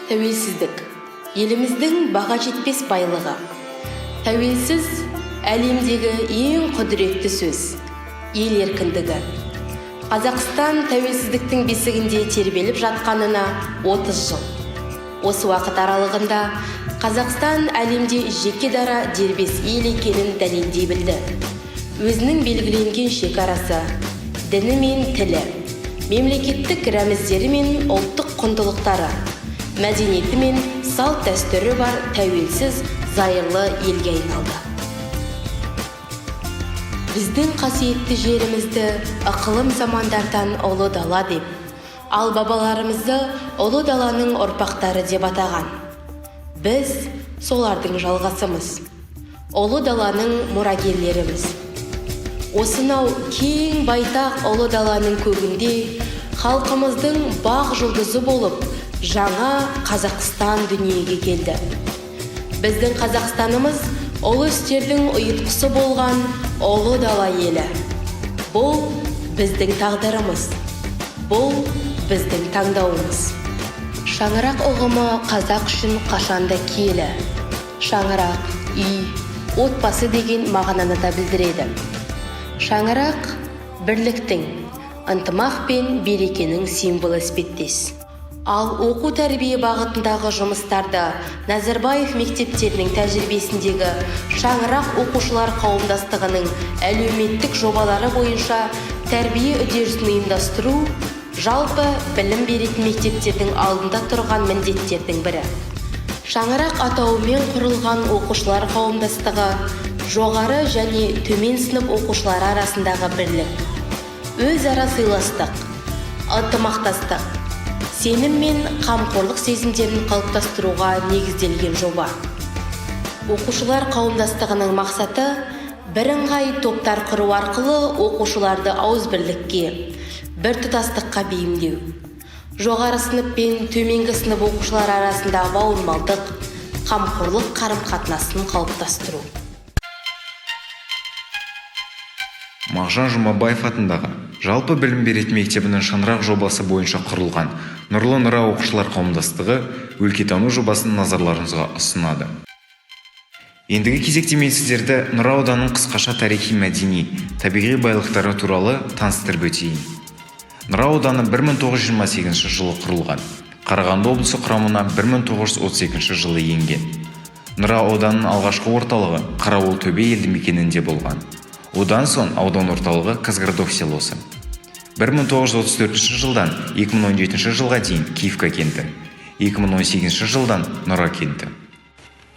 Тәуелсіздік еліміздің баға жетпес байлығы. Тәуелсіз әлемдегі ең құдіретті сөз. Ел еркіндігі. Қазақстан тәуелсіздіктің бесігінде тербеліп жатқанына 30 жыл. Осы уақыт аралығында Қазақстан әлемде жеке дара дербес ел екенін дәлелдей білді. Өзінің белгіленген шекарасы, діні мен тілі, мемлекеттік рәміздері мен ұлттық құндылықтары, мәдениеті мен салт дәстүрі бар тәуелсіз зайырлы елге айналды. Біздің қасиетті жерімізді ықылым замандардан ұлы дала деп, ал бабаларымызды ұлы даланың ұрпақтары деп атаған. Біз солардың жалғасымыз, ұлы даланың мұрагерлеріміз. Осынау кең байтақ ұлы даланың көгінде халқымыздың бақ жұлдызы болып жаңа Қазақстан дүниеге келді. Біздің Қазақстанымыз ұлы істердің ұйытқысы болған ұлы дала елі. Бұл біздің тағдырымыз, бұл біздің таңдауымыз. Шаңырақ ұғымы қазақ үшін қашанда киелі. Шаңырақ, үй, отбасы деген мағынаны да білдіреді. Шаңырақ бірліктің, ынтымақ пен берекенің символы іспеттес. Ал оқу тәрбие бағытындағы жұмыстарды Назарбаев мектептерінің тәжірибесіндегі шаңырақ оқушылар қауымдастығының әлеуметтік жобалары бойынша тәрбие үдерісін ұйымдастыру жалпы білім беретін мектептердің алдында тұрған міндеттердің бірі. Шаңырақ атауымен құрылған оқушылар қауымдастығы жоғары және төмен сынып оқушылары арасындағы бірлік, өзара сыйластық, ынтымақтастық, сенім мен қамқорлық сезімдерін қалыптастыруға негізделген жоба. Оқушылар қауымдастығының мақсаты бірыңғай топтар құру арқылы оқушыларды ауызбірлікке, біртұтастыққа бейімдеу. Жоғары сынып пен төменгі сынып оқушылар арасында бауырмалдық, қамқорлық қарым-қатынасын қалыптастыру. Мағжан Жұмабаев атындағы жалпы білім беретін мектебінің шаңырақ жобасы бойынша құрылған Нұрлы Нұра оқушылар қауымдастығы өлкетану жобасын назарларыңызға ұсынады. Ендігі кезекте мен сіздерді Нұра ауданының қысқаша тарихи-мәдени, табиғи байлықтары туралы таныстырып өтейін. Нұра ауданы 1928 жылы құрылған. Қарағанды облысы құрамына 1932 жылы енген. Нұра ауданының алғашқы орталығы Қарауылтөбе елді мекенінде болған. Одан соң аудан орталығы Казгородок селосы. 1934 жылдан 2017 жылға дейін Киевка кенті, 2018 жылдан Нұра кенті.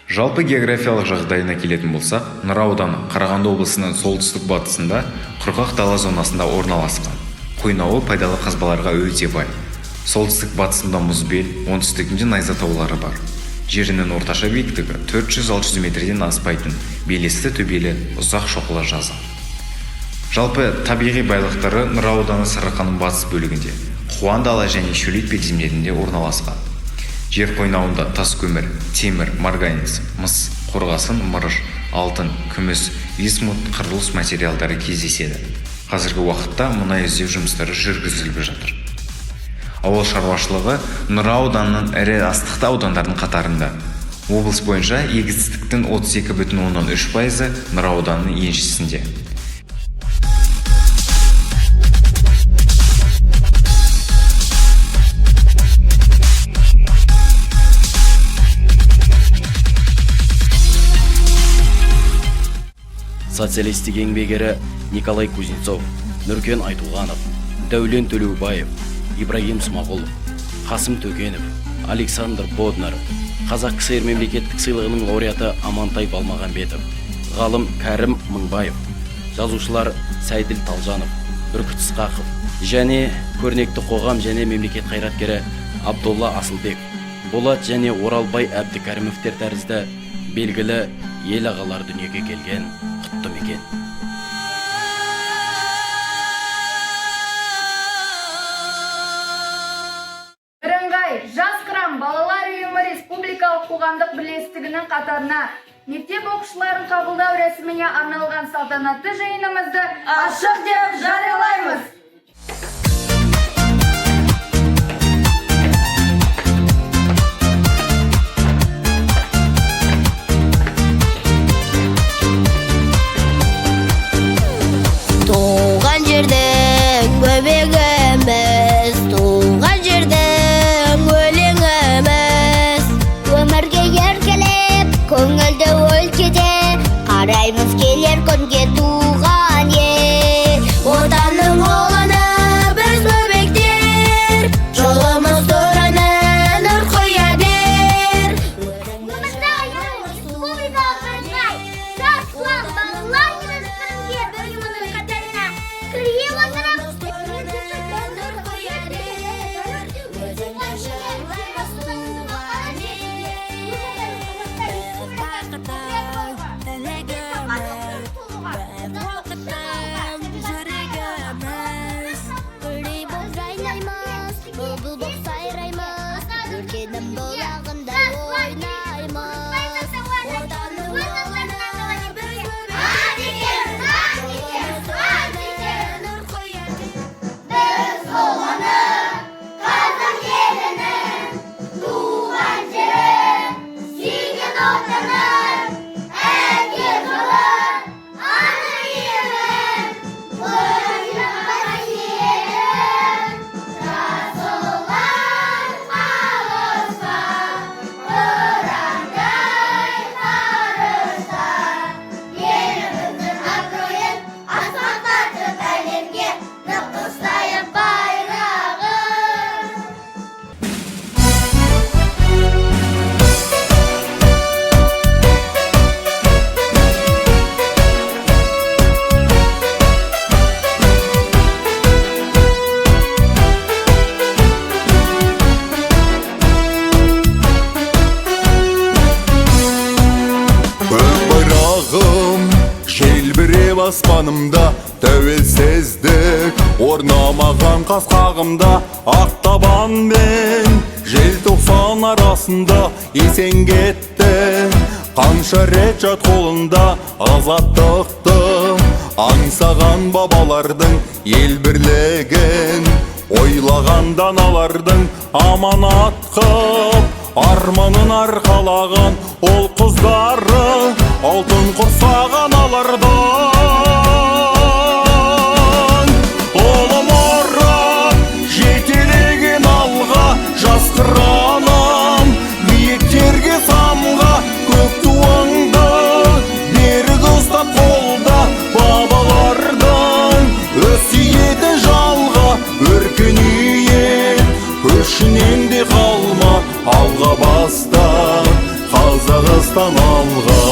Жалпы географиялық жағдайына келетін болсақ, Нұра ауданы Қарағанды облысының солтүстік батысында құрғақ дала зонасында орналасқан. Қойнауы пайдалы қазбаларға өте бай. Солтүстік батысында мұзбел, оңтүстігінде найза таулары бар. Жерінің орташа биіктігі 400-600 метрден аспайтын белесті төбелі ұзақ шоқылы жазық. Жалпы табиғи байлықтары Нұра ауданы Сарыарқаның батыс бөлігінде, Қуан дала және шөлейт белдемдерінде орналасқан. Жер қойнауында тас көмір, темір, марганец, мыс, қорғасын, мырыш, алтын, күміс, висмут, құрылыс материалдары кездеседі. Қазіргі уақытта мұнай іздеу жұмыстары жүргізіліп жатыр. Ауыл шаруашылығы Нұра ауданының ірі астықты аудандарының қатарында. Облыс бойынша егістіктің 32,3% Нұра ауданының еншісінде. Социалистік еңбек Николай Кузнецов, Нұркен Айтуғанов, Дәулен Төлеубаев, Ибрагим Смағұлов, Қасым Төкенов, Александр Боднар, Қазақ КСР мемлекеттік сыйлығының лауреаты Амантай Балмағанбетов, ғалым Кәрім Мыңбаев, жазушылар Сайділ Талжанов, Бүркіт Ысқақов және көрнекті қоғам және мемлекет қайраткері Абдолла Асылбек, Болат және Оралбай Әбдікәрімовтер тәрізді белгілі ел ағалар дүниеге келген құтты мекен. Жас Қыран балалар ұйымы республикалық қоғамдық бірлестігінің қатарына мектеп оқушыларын қабылдау рәсіміне арналған салтанатты жиынымызды ашық деп жариялаймыз. жанымда тәуелсіздік орнамаған қас қағымда ақтабан мен желтоқсан арасында есен кетті қанша рет жат қолында азаттықты аңсаған бабалардың ел бірлігін ойлаған даналардың аманат қып арманын арқалаған ол қыздары алтын құрсаған алардан ұлы мұрат жетелеген алға жас қыранам биіктерге самға көк туыңды берік ұстап қолда бабалардың өсиеті жалға өркениет көшінен де қалма алға баста Қазақстан алға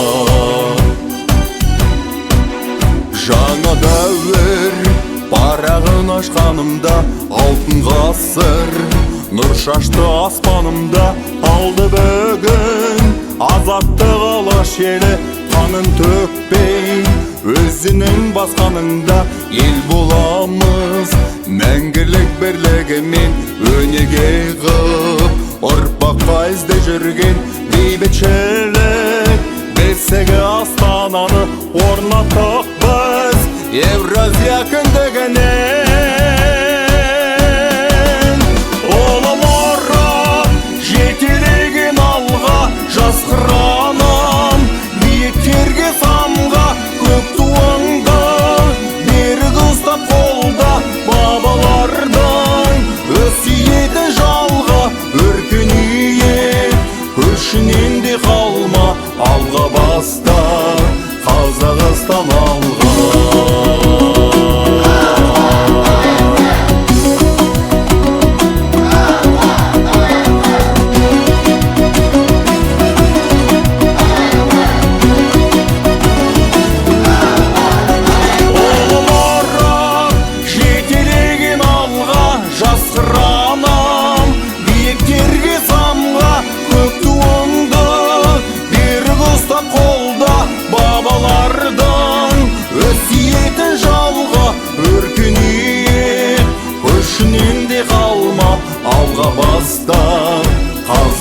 жаңа дәуір парағын ашқанымда алтын ғасыр нұр шашты аспанымда алды бүгін азаттық алаш елі қанын төкпей өзінің басқаныңда ел боламыз мәңгілік бірлігімен өнеге қып ұрпаққа ізде жүрген бейбітшілік бесігі астананы орнаттық біз Евразия кіндігінен ұлы мұрат жетелеген алға жас қыранам биіктерге самға көк туыңды берік ұстап қолда бабалардың өсиеті жалға өркениет көшінен де қалма алға баста Қазақстан алға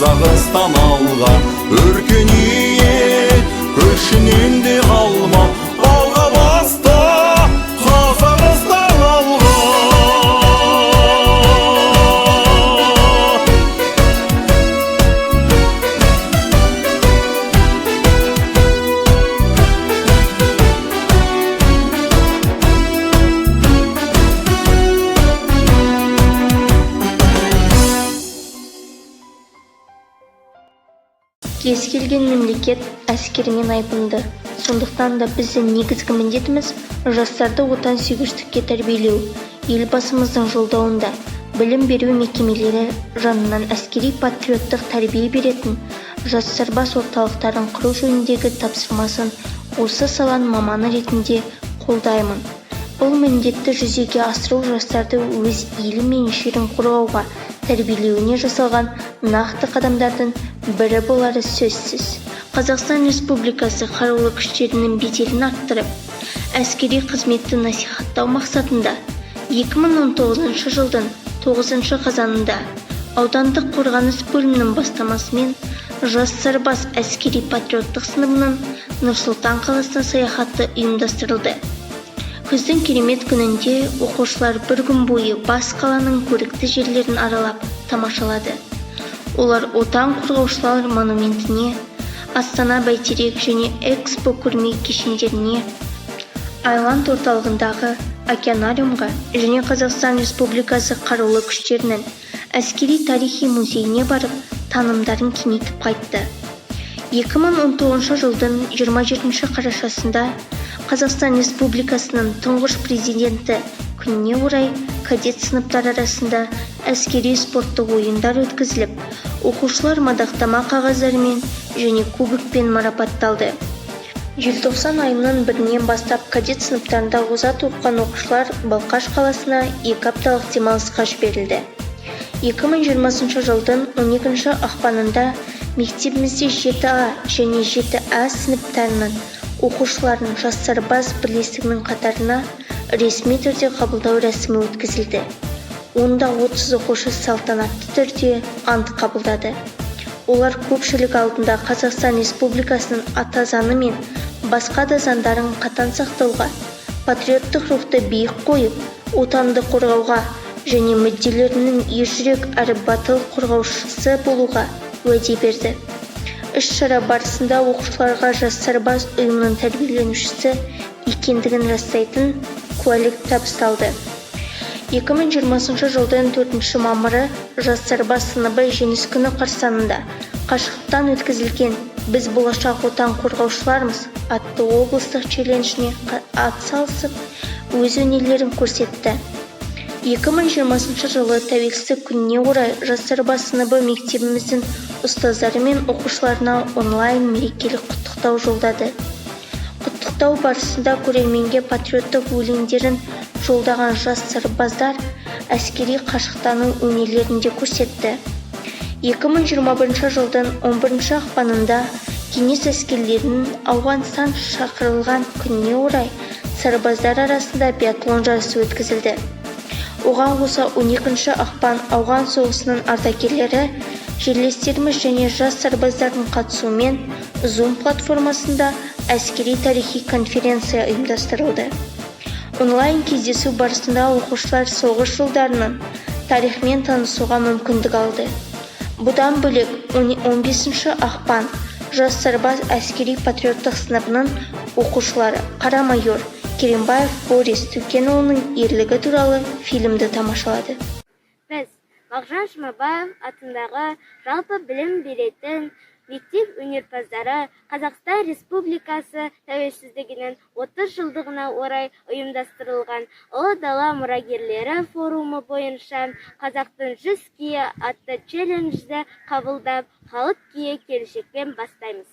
Қазақстан алға өркениет көшінен де қалма алға баста Қазақстан алға Кез келген мемлекет әскермен айбынды. Сондықтан да біздің негізгі міндетіміз жастарды отансүйгіштікке тәрбиелеу. Елбасымыздың жолдауында білім беру мекемелері жанынан әскери патриоттық тәрбие беретін жастарбас орталықтарын құру жөніндегі тапсырмасын осы саланың маманы ретінде қолдаймын. Бұл міндетті жүзеге асыру жастарды өз елі мен жерін қорғауға тәрбиелеуіне жасалған нақты қадамдардың бірі болары сөзсіз. Қазақстан Республикасы қарулы күштерінің беделін арттырып, әскери қызметті насихаттау мақсатында 2019 жылдың 9 қазанында аудандық қорғаныс бөлімінің бастамасымен жас сарбаз әскери патриоттық сыныбының Нұр-Сұлтан қаласына саяхаты ұйымдастырылды. Күздің керемет күнінде оқушылар бір күн бойы бас қаланың көрікті жерлерін аралап тамашалады. Олар отан қорғаушылар монументіне, Астана бәйтерек және экспо көрме кешендеріне, Айланд орталығындағы океанариумға және Қазақстан Республикасы қарулы күштерінің әскери тарихи музейіне барып, танымдарын кеңейтіп қайтты. 2019 жылдың 27 қарашасында Қазақстан Республикасының тұңғыш президенті күніне орай кадет сыныптар арасында әскери спорттық ойындар өткізіліп, оқушылар мадақтама қағаздарымен және кубокпен марапатталды. Желтоқсан айының 1-нен бастап кадет сыныптарында озат оқыған оқушылар Балқаш қаласына 2 апталық демалысқа жіберілді. 2020 жылдың 12 ақпанында мектебімізде 7А және 7А сыныптарының оқушыларын жас сарбаз бірлестігінің қатарына ресми түрде қабылдау рәсімі өткізілді. Онда 30 оқушы салтанатты түрде ант қабылдады. Олар көпшілік алдында Қазақстан Республикасының ата заңы мен басқа да заңдарын қатаң сақтауға, патриоттық рухты биік қойып, отанды қорғауға және мүдделерінің ержүрек әрі батыл қорғаушысы болуға уәде берді. Іс-шара барысында оқушыларға жас сарбаз ұйымының тәрбиеленушісі екендігін растайтын куәлік табысталды. 2020 жылдың 4 мамыры жас сарбаз сыныбы жеңіс күні қарсаңында қашықтан өткізілген «Біз болашақ отан қорғаушылармыз» атты облыстық челленджіне атсалысып, өз өнерлерін көрсетті. 2020 жылы тәуелсіздік күніне орай жас сарбаз сыныбы мектебіміздің ұстаздары мен оқушыларына онлайн мерекелік құттықтау жолдады. Құттықтау барысында көрерменге патриоттық өлеңдерін жолдаған жас сарбаздар әскери қашықтану өнерлерінде көрсетті. 2021 жылдың 11 ақпанында кеңес әскерлерінің Ауғанстан шақырылған күніне орай сарбаздар арасында биатлон жарысы өткізілді. Оған қоса 12 ақпан Ауған соғысының ардагерлері, жерлестеріміз және жас сарбаздардың қатысуымен Zoom платформасында әскери тарихи конференция ұйымдастырылды. Онлайн кездесу барысында оқушылар соғыс жылдарының тарихымен танысуға мүмкіндік алды. Бұдан бөлек 15 ақпан жас сарбаз әскери патриоттық сыныбының оқушылары Қара майор Керенбаев Борис Түкенұлының ерлігі туралы фильмді тамашалады. Біз Мағжан Жұмабаев атындағы жалпы білім беретін мектеп өнерпаздары Қазақстан Республикасы тәуелсіздігінің 30 жылдығына орай ұйымдастырылған Ұлы дала мұрагерлері форумы бойынша Қазақтың 100 киі атты челленджді қабылдап, халық киі келешекпен бастаймыз.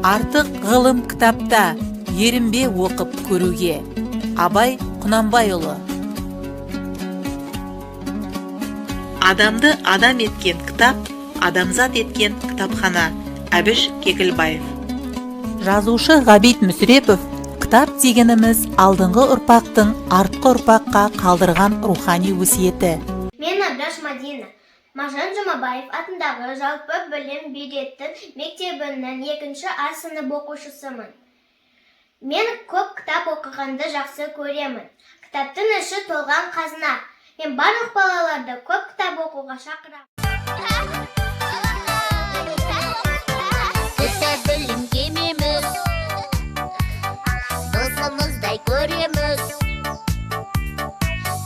Артық ғылым кітапта, ерінбе оқып көруге. Абай Құнанбайұлы. Адамды адам еткен кітап, адамзат еткен кітапхана. Әбіш Кекілбаев. Жазушы Ғабит Мүсірепов, кітап дегеніміз алдыңғы ұрпақтың артқы ұрпаққа қалдырған рухани өсиеті. Мен Абраш Мадина. Мағжан Жұмабаев атындағы жалпы білім беретін мектебінің 2-ші А сынып оқушысымын. Мен көп кітап оқығанды жақсы көремін. Кітаптың іші толған қазына. Мен барлық балаларды көп кітап оқуға шақырамын. Кітап білім кемеміз, досымыздай көреміз,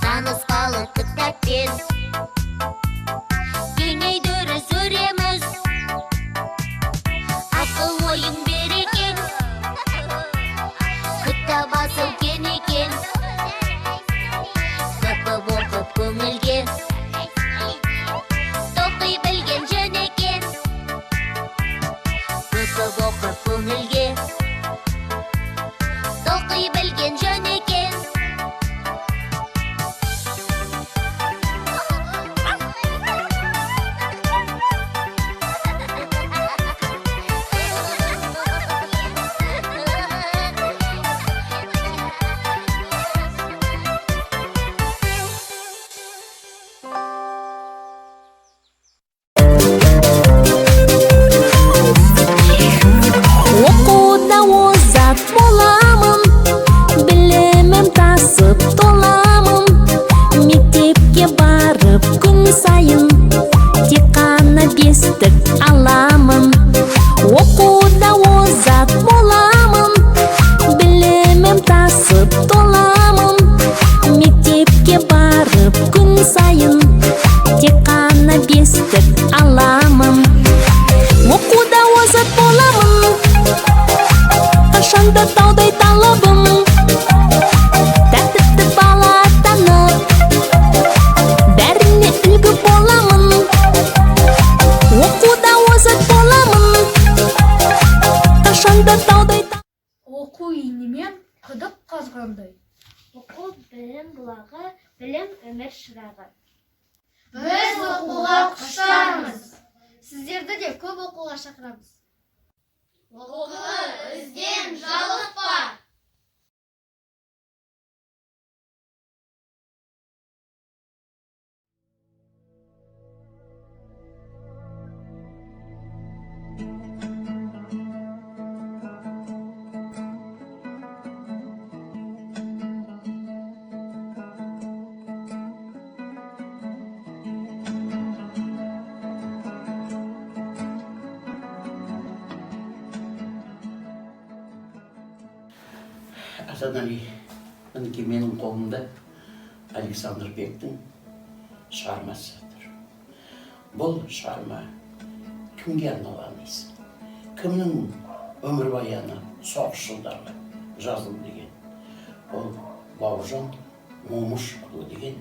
танысқалы кітаппен кеңейдіріс өреміз, ақыл ойың берекен, кітап асыл кен екен, кітап оқып көңілге тоқи білген жөн екен, кітап оқып көңілге тоқи білген жөн екен. Оқуда озат боламын, білімім тасып толамын, мектепке барып күн сайын тек қана бестік аламын. Оқуда озат боламын, білімім тасып толамын, мектепке барып күн сайын тек қана бестік аламын. Оқуда озат боламын, қашанда таудай талабым, тәртіпті бала атанып, бәріне үлгі боламын. Оқуда озат боламын, қашанда таудай Оқу инімен құдық қазғандай. Оқу білім бұлағы, білім өмір шырағы. Біз оқуға құштармыз. Сіздерді де көп оқуға шақырамыз. Оқы, ізден, жалықпа. Асанали, мінекей менің қолымда Александр Бектің шығармасы тұр. Бұл шығарма кімге арналған дейсің? Кімнің өмірбаяны соғыс жылдары жазылды деген? Ол Бауыржан Момышұлы деген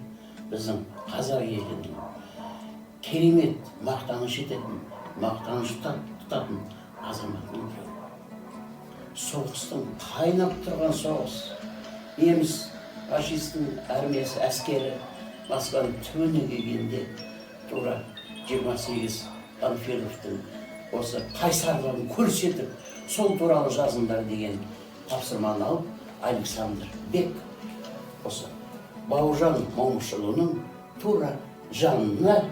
біздің қазақ елінің керемет мақтаныш ететін, мақтаныш тұтатын азаматының біреуі. Соғыстың қайнап тұрған соғыс, неміс фашистің армиясы әскері Москваның түбіне келгенде тура 28 Панфиловтың осы қайсарлығын көрсетіп, сол туралы жазыңдар деген тапсырманы алып, Александр Бек осы Бауыржан Момышұлының тура жанына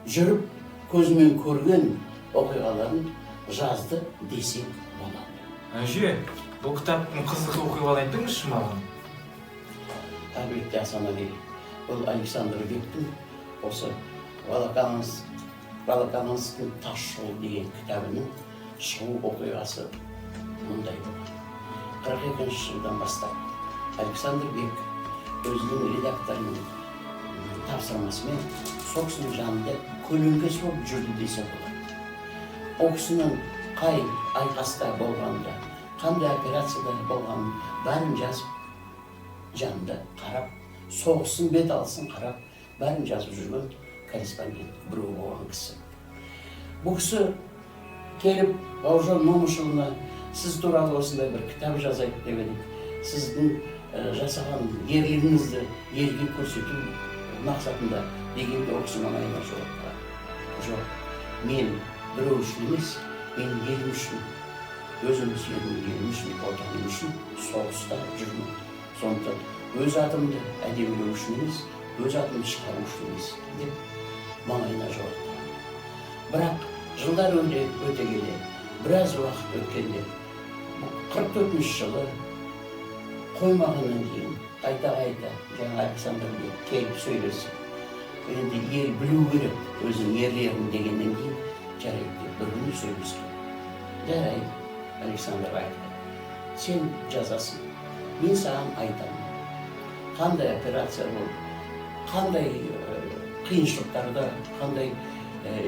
жүріп көзімен көрген оқиғаларын жазды десек болады. Әже, бұл кітаптың қызық оқиғаларын айтыңызшы маған. Әлбетте, Асанали, бұл Александр Бектің осы Волоколамскінің тас жолы деген кітабының шығу оқиғасы мұндай болады. 42 жылдан бастап Александр Бек өзінің редакторының тапсырмасымен сол кісінің жанында көлеңкес болып жүрді десе болады. Ол кісінің қай айқаста болғанда, қандай операцияда болғанын бәрін жазып, жанында қарап, соғыстың бет алысын қарап, бәрін жазып жүрген корреспондент біреу болған кісі. Бұл кісі келіп Бауыржан Момышұлына сіз туралы осындай бір кітап жазайық деп едік. Сіздің жасаған ерлігіңізді елге көрсету мақсатында дегенде ол кісі маңайына жоқ. Мен біреу үшін емес, мен елім үшін, өзім сүйетін елім үшін, отаным үшін соғыста жүрмін. Сондықтан өз атымды әдемілеу үшін емес, өз атымды шығару үшін емес деп маңайына жауапты. Бірақ жылдар өте келе, біраз уақыт өткенде, 44 жылы қоймағаннан кейін қайта жаңа Александрға келіп сөйлесіп, енді ел білу керек өзінің ерлерін дегеннен кейін жарайды деп бір күні сөйлескен. Жарайды, Александр айтты, сен жазасың, мен саған айтамын. Қандай операция болып, қандай қиыншылықтарда, қандай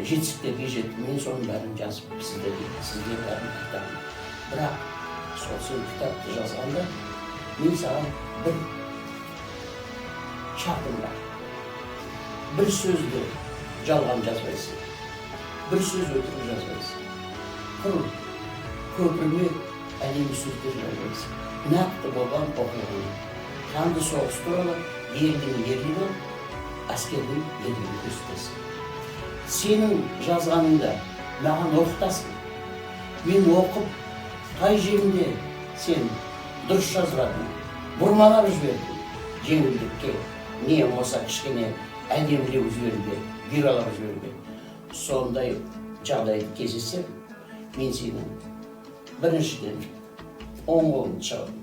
жетістіктерге жетті, мен соның бәрін жазып сізге бәрін айтамын. Бірақ сол сен кітапты жазғанда мен саған бір шартым бар. Бір сөзді жалған жазбайсың, бір сөз өтірік жазбайсың. Құр көпірме әдемі сөздер жазбайсың. Нақты болған оқиғаны, қанды соғыс туралы елдің ерлігі, әскердің ерлігін көрсетесің. Сенің жазғаныңда маған оқытасың. Мен оқып, қай жерінде сен дұрыс жазбадың, бұрмалап жібердің, жеңілдікке, не болса кішкене әдемілеу жіберуге, бүйралап жіберуге. Сондай жағдайды кездесем, мен сенің біріншіден оң қолыңды шығамын.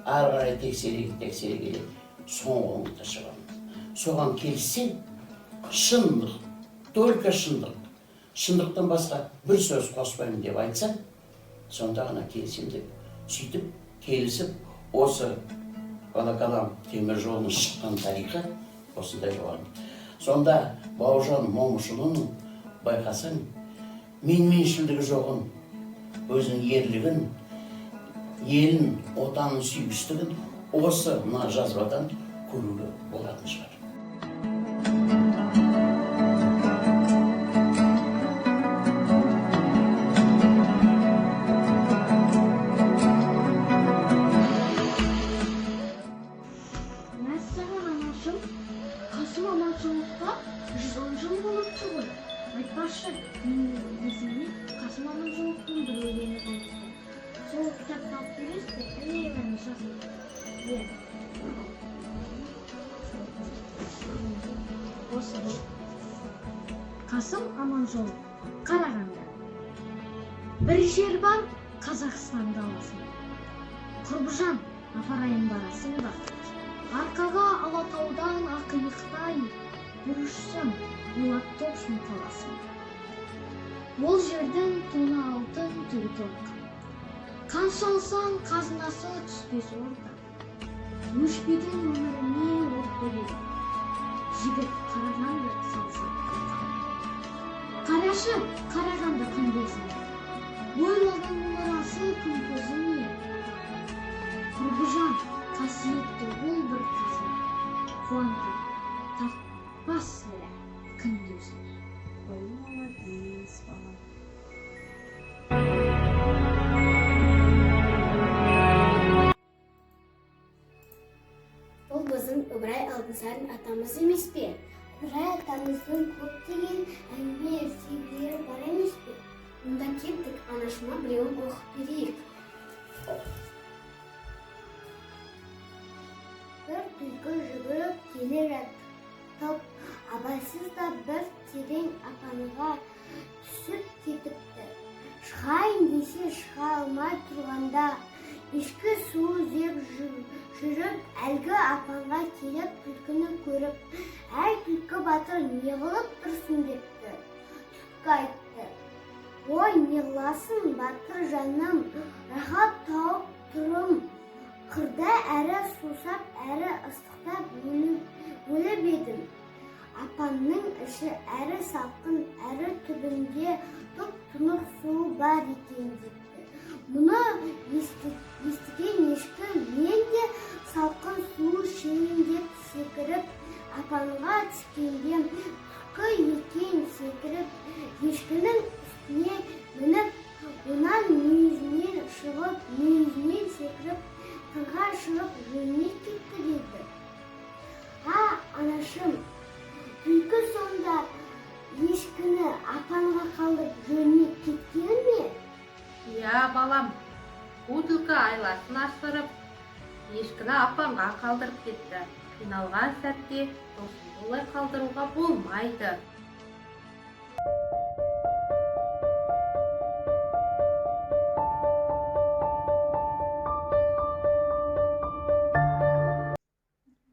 Ары қарай тексере келе, соң қолыңды шығамын. Соған келсең, шындық, только шындық. Шындықтан басқа бір сөз қоспаймын деп айтсаң, сонда ғана келсем деп сөйтіп келісіп, осы Волоколам темір жолының шыққан тарихы осындай болған. Сонда Бауыржан Момышұлының байқасаң, менменшілдігі жоғын, өзінің ерлігін, елін, отанын сүйгіштігін осы мына жазбадан көруге болатын шығар. Қасым Аманжолов, Қарағанды. Бір жер бар, Қазақстан даласында. Құрбыжан, апарайын барасың ба? Арқаға Алатаудан ақиықтай бүрішсің, олат топшын қаласың. Ол жердің тоны алтын түгі толық. Қан салсаң, қазынасы түспес орда. Өшпеген өміріне от береді. Жігіт Қарағанды салсаң. Қарашы, Қарағанды күндесінде, ойлаған мұнарасы күн көзіне. Құрбыжан, қасиетті ол бір қазына, қуанты, таппас сірә күндесіне. Молодец, бала. Бұл біздің Ыбырай Алтынсарин атамыз емес пе? Ыбырай атамыздың көптеген әңгіме ертегілері бар емес пе? Онда кеттік, анашыма біреуін оқып берейік. Бір түлкі жүгіріп келе жатып, абайсыз да бір терең апанға түсіп кетіпті. Шығайын десе шыға алмай тұрғанда, ешкі суы зеп жүріп, әлгі апанға келіп түлкіні көріп, әй түлкі батыр неғылып тұрсын депті. Түлкі айтты, ой неғыласын батыр жаным, рахат тауып тұрым. Қырда әрі сусап, әрі ыстықтап өліп едім. Апанның іші әрі салқын, әрі түбінде тұп-тұнық суы бар екен депті. Мұны естіген ешкі мен де салқын суы ішейін деп секіріп, апанға түскенде түлкі екен секіріп, ешкінің үстіне секіріп, қырға шығып жөніне кетті деді. Анашым, түлкі сонда ешкіні апанға қалдырып жөніне кеткен ме? Я, балам, бұл түлкі айласын ашырып, ешкіні апанға қалдырып кетті. Қиналған сәтте досын олай қалдыруға болмайды.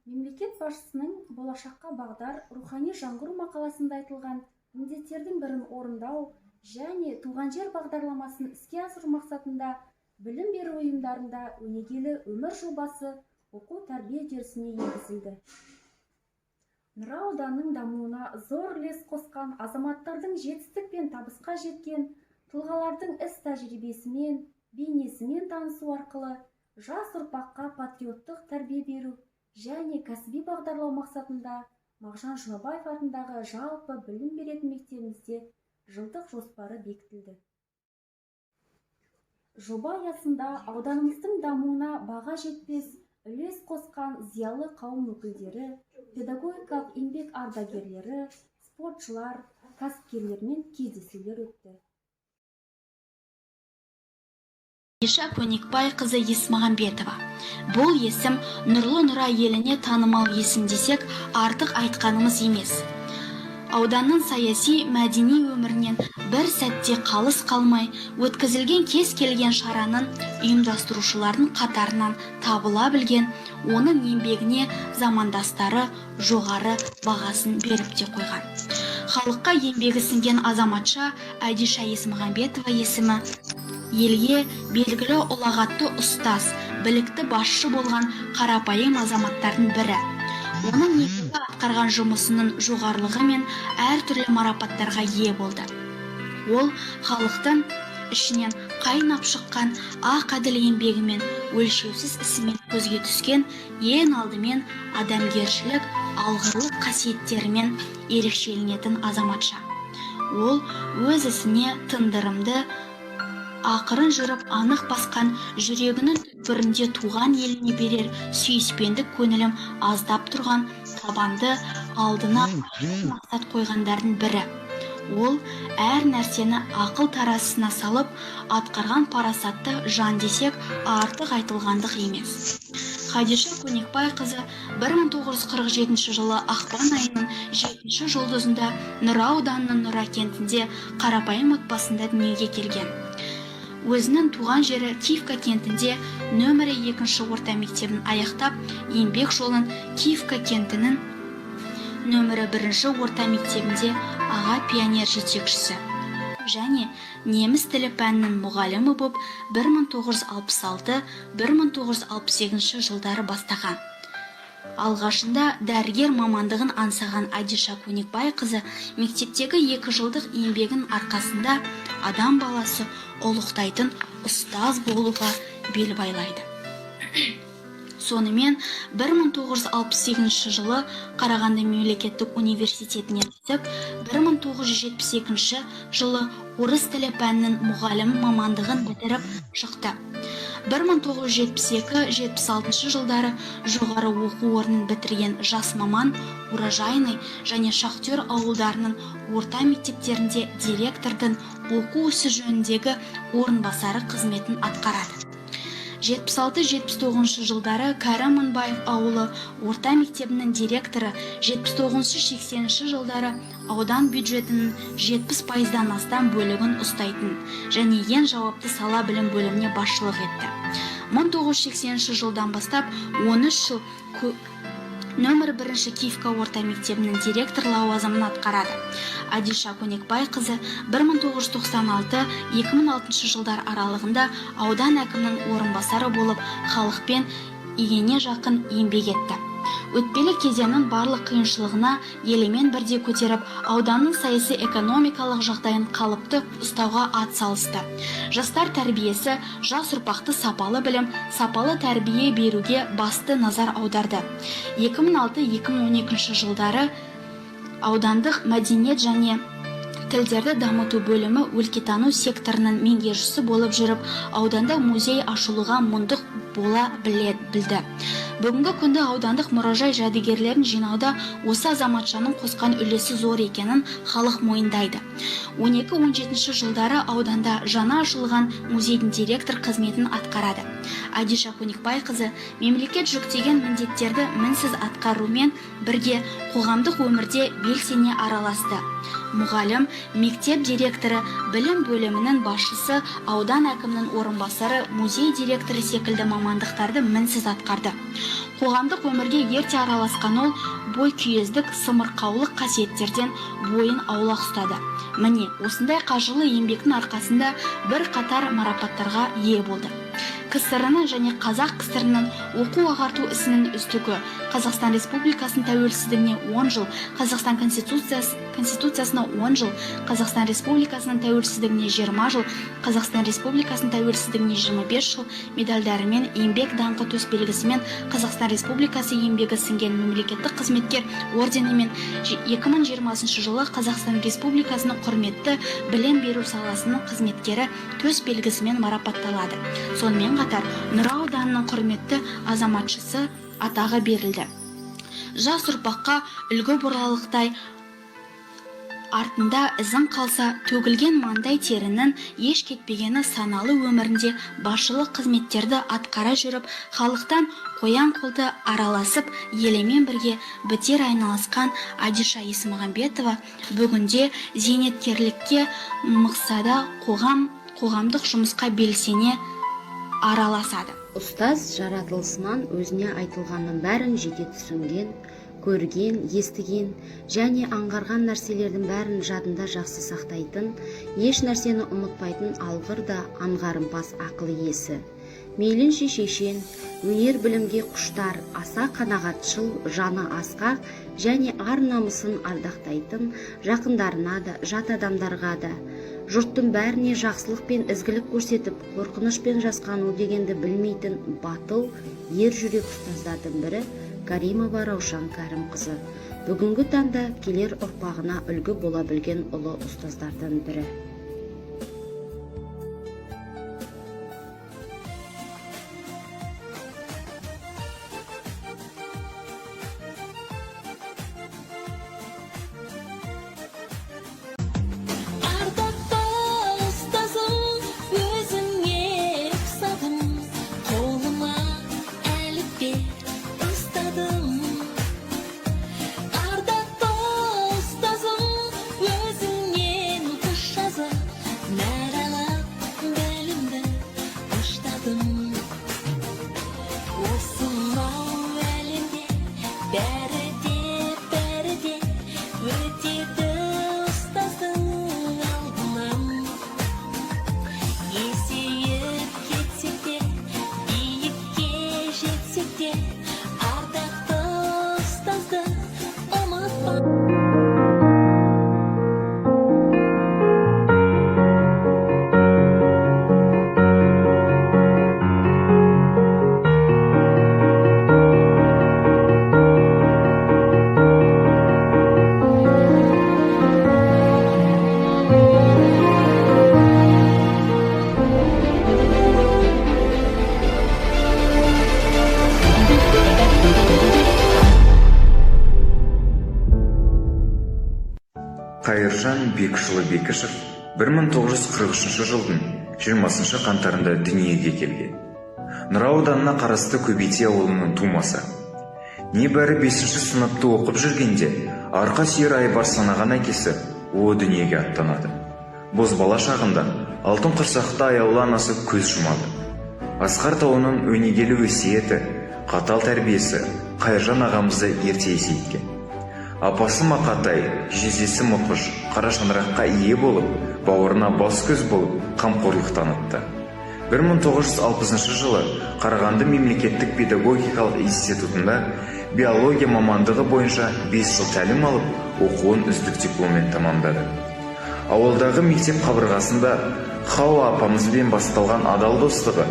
Мемлекет басшысының болашаққа бағдар рухани жаңғыру мақаласында айтылған міндеттердің бірін орындау және туған жер бағдарламасын іске асыру мақсатында білім беру ұйымдарында өнегелі өмір жобасы оқу тәрбие үдерісіне енгізілді. Нұра ауданының дамуына зор үлес қосқан азаматтардың жетістік пен табысқа жеткен тұлғалардың іс тәжірибесімен, бейнесімен танысу арқылы жас ұрпаққа патриоттық тәрбие беру және кәсіби бағдарлау мақсатында Мағжан Жұмабаев атындағы жалпы білім беретін мектебімізде жылдық жоспары бекітілді. Жоба аясында ауданымыздың дамуына баға жетпес үлес қосқан зиялы қауым өкілдері, педагогикалық еңбек ардагерлері, спортшылар, кәсіпкерлермен кездесулер өтті. Айша Көнекбайқызы Есмағамбетова. Бұл есім Нұрлы Нұра еліне танымал есім десек, артық айтқанымыз емес. Ауданның саяси, мәдени өмірінен бір сәтте қалыс қалмай, өткізілген кез келген шараның ұйымдастырушылардың қатарынан табыла білген, оның еңбегіне замандастары жоғары бағасын беріп те қойған. Халыққа еңбегі сіңген азаматша Айша Есмағамбетова есімі елге белгілі ұлағатты ұстаз, білікті басшы болған қарапайым азаматтардың бірі. Оның негізгі атқарған жұмысының жоғарылығы мен әртүрлі марапаттарға ие болды. Ол халықтың ішінен қайнап шыққан ақ әділ еңбегімен, өлшеусіз ісімен көзге түскен, ең алдымен адамгершілік, алғырлық қасиеттерімен ерекшеленетін азаматша. Ол өз ісіне тындырымды, ақырын жүріп анық басқан, жүрегінің түкпірінде туған еліне берер сүйіспендік көңілім аздап тұрған, табанды алдына мақсат қойғандардың бірі. Ол әр нәрсені ақыл тарасына салып, атқарған парасатты жан десек артық айтылғандық емес. Айша Көнекбайқызы 1947 жылы ақпан айының 7 жұлдызында Нұра ауданының Нұра кентінде қарапайым отбасында дүниеге келген. Өзінің туған жері Киевка кентінде нөмірі 2 орта мектебін аяқтап, еңбек жолын Киевка кентінің нөмірі 1 орта мектебінде аға пионер жетекшісі және неміс тілі пәнінің мұғалімі боп 1966-1968 жылдары бастаған. Алғашында дәрігер мамандығын аңсаған Айша Көнекбайқызы мектептегі 2 жылдық еңбегінің арқасында адам баласы ұлықтайтын ұстаз болуға бел байлайды. Сонымен 1968 жылы Қарағанды мемлекеттік университетіне түсіп, 1972 жылы орыс тілі пәнінің мұғалімі мамандығын бітіріп шықты. 1972-76 жылдары жоғары оқу орнын бітірген жас маман Уражайный және Шахтер ауылдарының орта мектептерінде директордың оқу ісі жөніндегі орынбасары қызметін атқарады. 76-79 жылдары Кәрім Мыңбаев ауылы орта мектебінің директоры, 79-80 жылдары аудан бюджетінің 70%-дан астам бөлігін ұстайтын және ең жауапты сала білім бөліміне басшылық етті. 1980 жылдан бастап 13 жыл нөмір 1 Киевка орта мектебінің директор лауазымын атқарады. Айша Көнекбайқызы 1996-2006 жылдар аралығында аудан әкімінің орынбасары болып, халықпен игене жақын еңбек етті. Өтпелі кезеңнің барлық қиыншылығына елімен бірде көтеріп, ауданның саяси экономикалық жағдайын қалыпты ұстауға атсалысты. Жастар тәрбиесі, жас ұрпақты сапалы білім, сапалы тәрбие беруге басты назар аударды. 2006-2012 жылдары аудандық мәдениет және тілдерді дамыту бөлімі өлкетану секторының меңгерушісі болып жүріп, ауданда музей ашылуға мұндық бола білді. Бүгінгі күнді аудандық мұражай жәдігерлерін жинауда осы азаматшаның қосқан үлесі зор екенін халық мойындайды. 12-17 жылдары ауданда жаңа ашылған музейдің директор қызметін атқарады. Адиша Көникбайқызы мемлекет жүктеген міндеттерді мінсіз атқарумен бірге қоғамдық өмірде белсене араласты. Мұғалім, мектеп директоры, білім бөлімінің басшысы, аудан әкімінің орынбасары, музей директоры секілді мамандықтарды мінсіз атқарды. Қоғамдық өмірге ерте араласқан ол, бой күйездік, сымырқаулық қасиеттерден бойын аулақ ұстады. Міне, осындай қажырлы еңбектің арқасында бір қатар марапаттарға ие болды. КСР-ның және Қазақ КСР-ның оқу-ағарту ісінің үздігі, Қазақстан Республикасының тәуелсіздігіне 10 жыл, Қазақстан Конституциясына 10 жыл, Қазақстан Республикасының тәуелсіздігіне 20 жыл, Қазақстан Республикасының тәуелсіздігіне 25 жыл медальдарымен, еңбек даңқы төсбелгісімен, Қазақстан Республикасы еңбегі сіңген мемлекеттік қызметкер орденімен, 2020 жылы Қазақстан Республикасының құрметті білім беру саласының қызметкері төсбелгісімен марапатталады. Сонымен қатар Нұра ауданының құрметті азаматшысы атағы берілді. Жас ұрпаққа үлгі бұралықтай артында ізін қалса, төгілген маңдай терінің еш кетпегені саналы өмірінде басшылық қызметтерді атқара жүріп, халықтан қоян қолды араласып, елемен бірге бітер айналысқан Адиша Есмағамбетова бүгінде зейнеткерлікке мақсада қоғамдық жұмысқа белсене араласады. Ұстаз жаратылысынан өзіне айтылғанның бәрін жете түсінген, көрген, естіген және аңғарған нәрселердің бәрін жадында жақсы сақтайтын, еш нәрсені ұмытпайтын алғыр да аңғарымпаз ақыл иесі. Мейлінше шешен, өнер білімге құштар, аса қанағатшыл, жаны асқақ және ар намысын ардақтайтын, жақындарына да, жат адамдарға да, жұрттың бәріне жақсылық пен ізгілік көрсетіп, қорқыныш пен жасқану дегенді білмейтін батыл, ер жүрек ұстаздардың бірі Каримова Раушан Кәрімқызы. Бүгінгі таңда келер ұрпағына үлгі бола білген ұлы ұстаздардың бірі. Қайыржан Бекішұлы Бекішев 1943 жылдың 20 қаңтарында дүниеге келген. Нұра ауданына қарасты Көбети ауылының тумасы. Небәрі 5 сыныпты оқып жүргенде, арқа сүйер айбар санаған әкесі о дүниеге аттанады. Бозбала шағында алтын құрсақты аяулы анасы көз жұмады. Асқар тауының өнегелі өсиеті, қатал тәрбиесі Қайыржан ағамызды ерте есейткен. Апасы Мақатай, жездесі Мұқыш, қара шаңыраққа ие болып, бауырына бас көз болып, қамқорлық танытты. 1960 жылы Қарағанды мемлекеттік педагогикалық институтында биология мамандығы бойынша 5 жыл тәлім алып, оқуын үздік дипломмен тамамдады. Ауылдағы мектеп қабырғасында Хауа апамызбен басталған адал достығы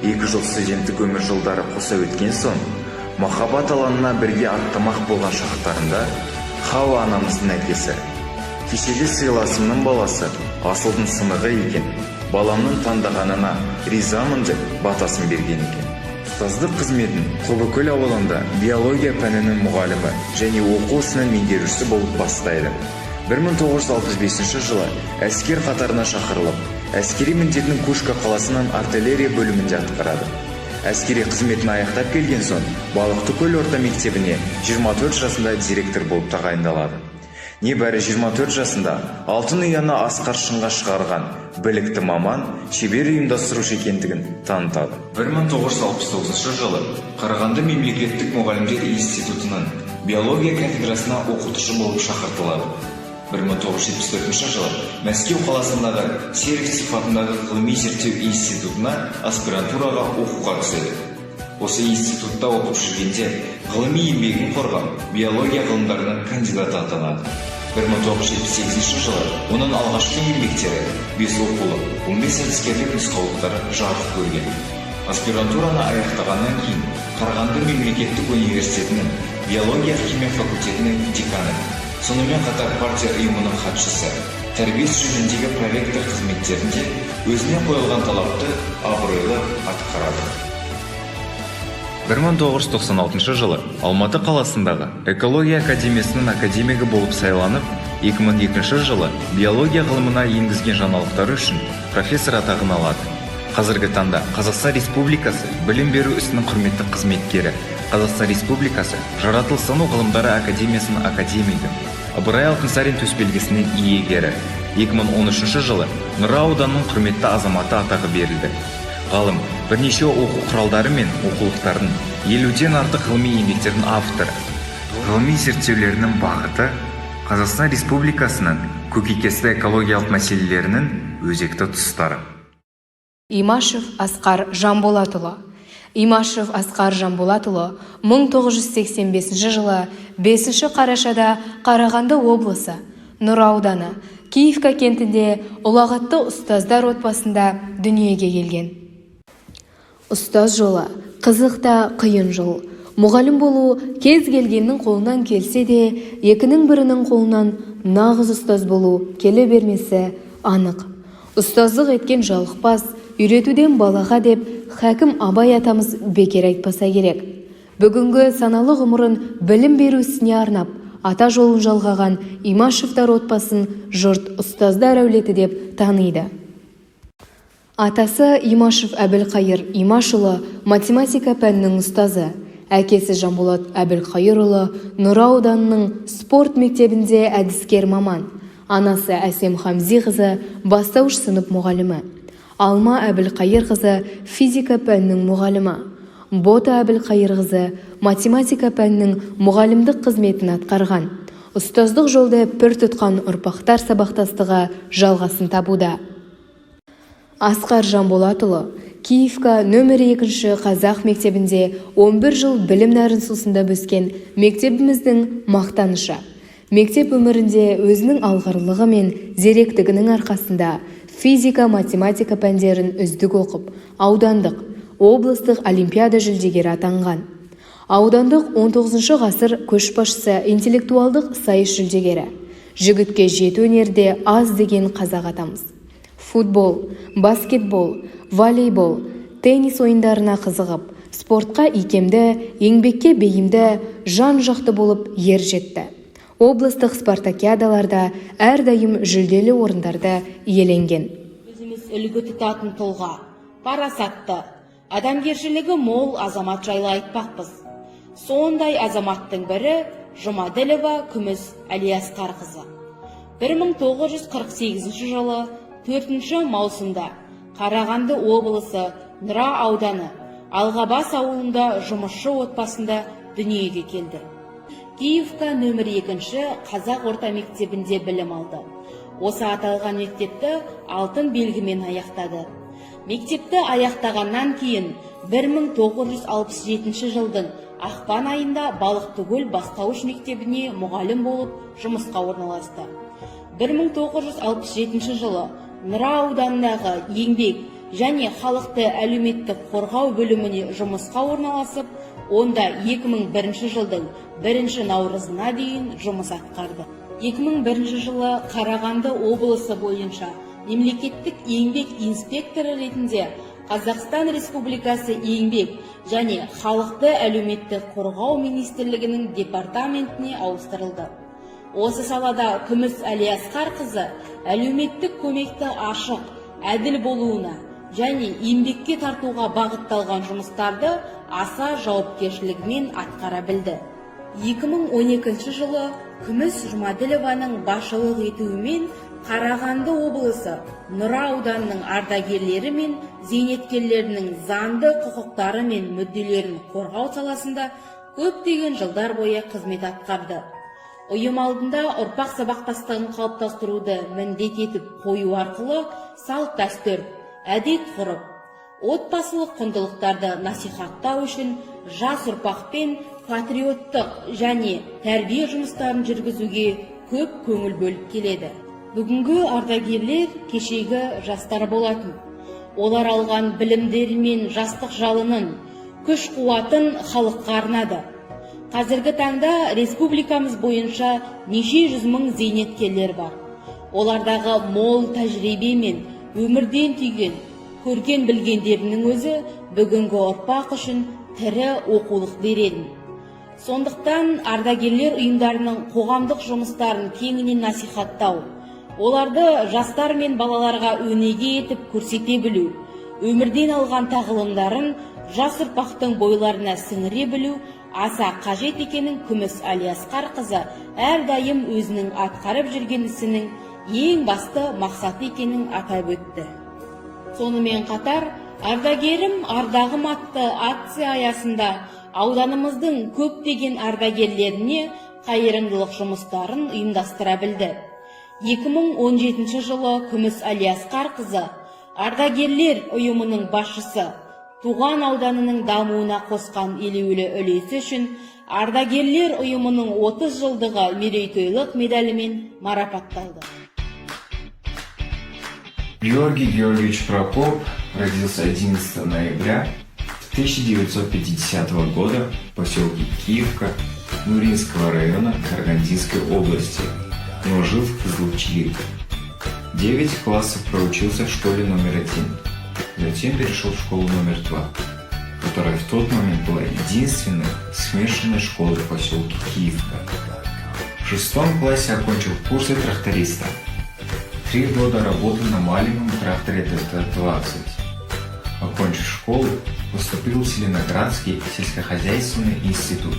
2 жыл студенттік өмір жылдары қоса өткен соң, махаббат алаңына бірге аттамақ болған шақтарында Хауа анамыздың әкесі Кешегі сыйласымның баласы асылдың сынығы екен. Баламның таңдағанына ризамын деп батасын берген екен. Ұстаздық қызметін Қобыкөл ауылында биология пәнінің мұғалімі және оқу ісінің меңгерушісі болып бастайды. 1965 жылы әскер қатарына шақырылып, әскери міндетін Кушка қаласының артиллерия бөлімінде атқарады. Әскери қызметін аяқтап келген соң, Балықтыкөл орта мектебіне 24 жасында директор болып тағайындалады. Небәрі 24 жасында алтын ұяны асқар шыңға шығарған білікті маман шебер ұйымдастырушы екендігін танытады. 1969 жылы Қарағанды мемлекеттік мұғалімдер институтының биология кафедрасына оқытушы болып шақыртылады. 1974 жылы Мәскеу қаласындағы Сервис атындағы ғылыми зерттеу институтына аспирантураға оқуға түседі. Осы институтта оқып жүргенде ғылыми еңбегін қорғап, биология ғылымдарының кандидаты атанады. 1978 жылы оның алғашқы еңбектері 5 оқулық, 15 әдіскерлік нұсқаулықтары жарық көрген. Аспирантураны аяқтағаннан кейін Қарағанды мемлекеттік университетінің биология химия факультетінің деканы, сонымен қатар партия ұйымының хатшысы, тәрбие жөніндегі проректор қызметтерінде өзіне қойылған талапты абыройлы атқарады. 1996 жылы Алматы қаласындағы экология академиясының академигі болып сайланып, 2002 жылы биология ғылымына енгізген жаңалықтары үшін профессор атағын алады. Қазіргі таңда Қазақстан Республикасы білім беру ісінің құрметті қызметкері, Қазақстан Республикасы жаратылыстану ғылымдары академиясының академигі, Ыбырай Алтынсарин төсбелгісінің иегері. 2013 жылы Нұра ауданының құрметті азаматы атағы берілді. Ғалым бірнеше оқу құралдары мен оқулықтардың 50-ден артық ғылыми еңбектердің авторы. Ғылыми зерттеулерінің бағыты Қазақстан Республикасының көкейкесті экологиялық мәселелерінің өзекті тұстары. Имашев Асқар Жанболатұлы. Имашев Асқар Жанболатұлы 1985 жылы 5 қарашада Қарағанды облысы Нұра ауданы Киевка кентінде ұлағатты ұстаздар отбасында дүниеге келген. Ұстаз жолы қызық та қиын жол. Мұғалім болу кез келгеннің қолынан келсе де, екінің бірінің қолынан нағыз ұстаз болу келе бермесі анық. Ұстаздық еткен жалықпас, үйретуден балаға деп хәкім Абай атамыз бекер айтпаса керек. Бүгінгі саналы ғұмырын білім беру ісіне арнап, ата жолын жалғаған Имашевтар отбасын жұрт ұстаздар әулеті деп таниды. Атасы Имашев Әбілқайыр Имашұлы математика пәнінің ұстазы, әкесі Жанболат Әбілқайырұлы Нұра ауданының спорт мектебінде әдіскер маман, анасы Әсем Хамзи қызы бастауыш сынып мұғалімі, Алма Әбілқайыр қызы физика пәнінің мұғалімі, Бота Әбілқайыр қызы математика пәнінің мұғалімдік қызметін атқарған. Ұстаздық жолды пір тұтқан ұрпақтар сабақтастығы жалғасын табуда. Асқар Жанболатұлы Киевка нөмір 2 қазақ мектебінде 11 жыл білім нәрін сусында бөскен мектебіміздің мақтанышы. Мектеп өмірінде өзінің алғырлығы мен зеректігінің арқасында физика, математика пәндерін үздік оқып, аудандық, облыстық олимпиада жүлдегері атанған. Аудандық 19 ғасыр көшбасшысы интеллектуалдық сайыс жүлдегері. Жігітке жеті өнерде аз деген қазақ атамыз. Футбол, баскетбол, волейбол, теннис ойындарына қызығып, спортқа икемді, еңбекке бейімді, жан-жақты болып ер жетті. Облыстық спартакиадаларда әрдайым жүлделі орындарды иеленген. Өзіміз үлгі тұтатын тұлға, парасатты, адамгершілігі мол азамат жайлы айтпақпыз. Сондай азаматтың бірі Жұмаділова Күміс Әлиасқарқызы. 1948 жылы 4 маусымда Қарағанды облысы Нұра ауданы Алғабас ауылында жұмысшы отбасында дүниеге келді. Киевка нөмір 2 қазақ орта мектебінде білім алды. Осы аталған мектепті алтын белгімен аяқтады. Мектепті аяқтағаннан кейін 1967 жылдың ақпан айында Балықтыкөл бастауыш мектебіне мұғалім болып жұмысқа орналасты. 1967 жылы Нұра ауданындағы еңбек және халықты әлеуметтік қорғау бөліміне жұмысқа орналасып, онда 2001 жылдың 1 наурызына дейін жұмыс атқарды. 2001 жылы Қарағанды облысы бойынша мемлекеттік еңбек инспекторы ретінде Қазақстан Республикасы еңбек және халықты әлеуметтік қорғау министрлігінің департаментіне ауыстырылды. Осы салада Күміс Әлиасқар қызы әлеуметтік көмекті ашық, әділ болуына және еңбекке тартуға бағытталған жұмыстарды аса жауапкершілігімен атқара білді. 2012 жылы Күміс Жұмаділованың басшылық етуімен Қарағанды облысы Нұра ауданының ардагерлері мен зейнеткерлерінің заңды құқықтары мен мүдделерін қорғау саласында көптеген жылдар бойы қызмет атқарды. Ұйым алдында ұрпақ сабақтастығын қалыптастыруды міндет етіп қою арқылы салт дәстүр, әдет ғұрып, отбасылық құндылықтарды насихаттау үшін жас ұрпақпен патриоттық және тәрбие жұмыстарын жүргізуге көп көңіл бөліп келеді. Бүгінгі ардагерлер кешегі жастар болатын. Олар алған білімдері мен жастық жалынын, күш қуатын халыққа арнады. Қазіргі таңда республикамыз бойынша неше жүз мың зейнеткерлер бар. Олардағы мол тәжірибе мен өмірден түйген, көрген білгендерінің өзі бүгінгі ұрпақ үшін тірі оқулық береді. Сондықтан ардагерлер ұйымдарының қоғамдық жұмыстарын кеңінен насихаттау, оларды жастар мен балаларға өнеге етіп көрсете білу, өмірден алған тағылымдарын жас ұрпақтың бойларына сіңіре білу аса қажет екенін Күміс Әлиасқар қызы әрдайым өзінің атқарып жүрген ісінің ең басты мақсаты екенін атап өтті. Сонымен қатар, ардагерім ардағым атты акция аясында ауданымыздың көптеген ардагерлеріне қайырымдылық жұмыстарын ұйымдастыра білді. 2017 жылы Күміс Әлиасқар қызы ардагерлер ұйымының басшысы туған ауданының дамуына қосқан елеулі үлесі үшін ардагерлер ұйымының 30 жылдығы мерейтойлық медалімен марапатталды. Георгий Георгиевич Прокоп родился 11 ноября 1950 года в поселке Киевка Нуринского района Карагандинской области, но жил в Кызылчили. 9 классов проучился в школе номер 1, затем перешел в школу номер 2, которая в тот момент была единственной смешанной школой в поселке Киевка. В 6 классе окончил курсы тракториста. 3 года работал на маленьком тракторе ТТ-20. Окончив школу, поступил в Зеленоградский сельскохозяйственный институт.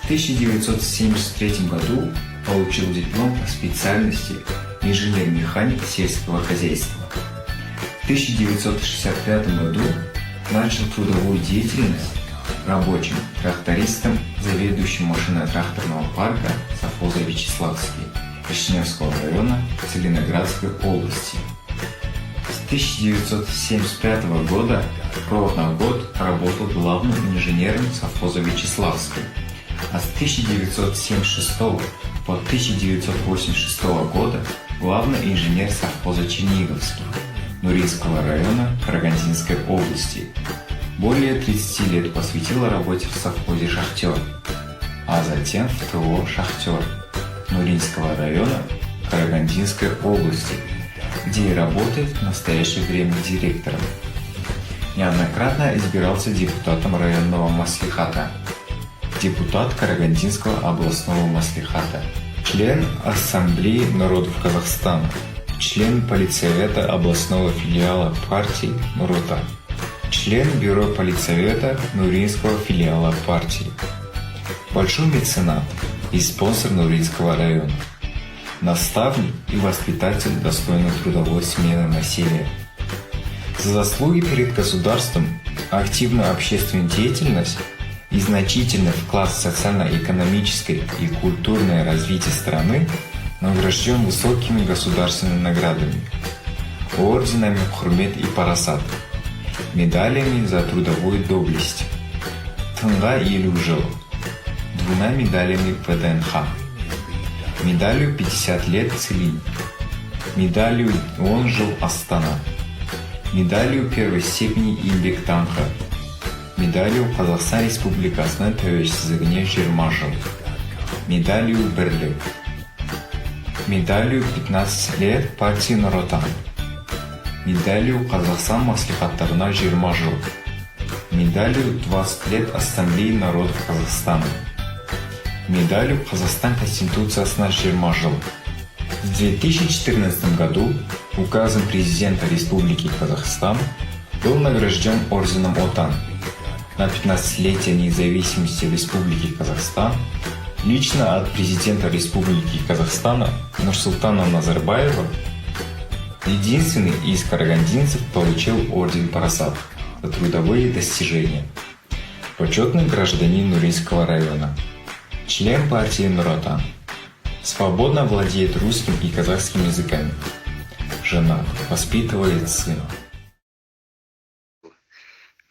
В 1973 году получил диплом по специальности инженер-механик сельского хозяйства. В 1965 году начал трудовую деятельность рабочим трактористом, заведующим машино-тракторного парка совхоза Вячеславский Вишневского района Зеленоградской области. С 1975 года ровно год работал главным инженером совхоза Вячеславский, а с 1976 по 1986 года главный инженер совхоза Черниговский Нуринского района Карагандинской области. Более 30 лет посвятил работе в совхозе «Шахтер», а затем в ТО «Шахтер» Нуринского района Карагандинской области, где и работает в настоящее время директором. Неоднократно избирался депутатом районного маслихата, депутат Карагандинского областного маслихата, член Ассамблеи народов Казахстана, член Политсовета областного филиала партии Нур-Отан, член бюро Политсовета Нуринского филиала партии, большой меценат и спонсор Нуринского района, наставник и воспитатель достойной трудовой смены населения. За заслуги перед государством, активную общественную деятельность и значительный вклад в социально-экономическое и культурное развитие страны награжден высокими государственными наградами, орденами Хурмет и Парасат, медалями за трудовую доблесть, Тынга елу жыл, 2 медалями ВДНХ, медалью 50 лет Целин, медалью 10 жыл Астана, медалью первой степени Еңбек даңқы, медалью Қазақстан Республикасының тәуелсіздігіне 20 жыл, медалью Бірлік, Медалью 15 лет партии Нур Отан. Медалью Казахстан маслихаттарына 20 жыл. Медалью 20 лет Ассамблеи народов Казахстана. Медалью Казахстан Конституциясына 20 жыл. В 2014 году указом президента Республики Казахстан был награжден орденом ОТАН. На 15-летие независимости Республики Казахстан лично от президента Республики Казахстана Нурсултана Назарбаева, единственный из карагандинцев, получил орден Парасат за трудовые достижения. Почетный гражданин Нуринского района, член партии Нур Отан. Свободно владеет русским и казахским языками. Женат, воспитывает сына.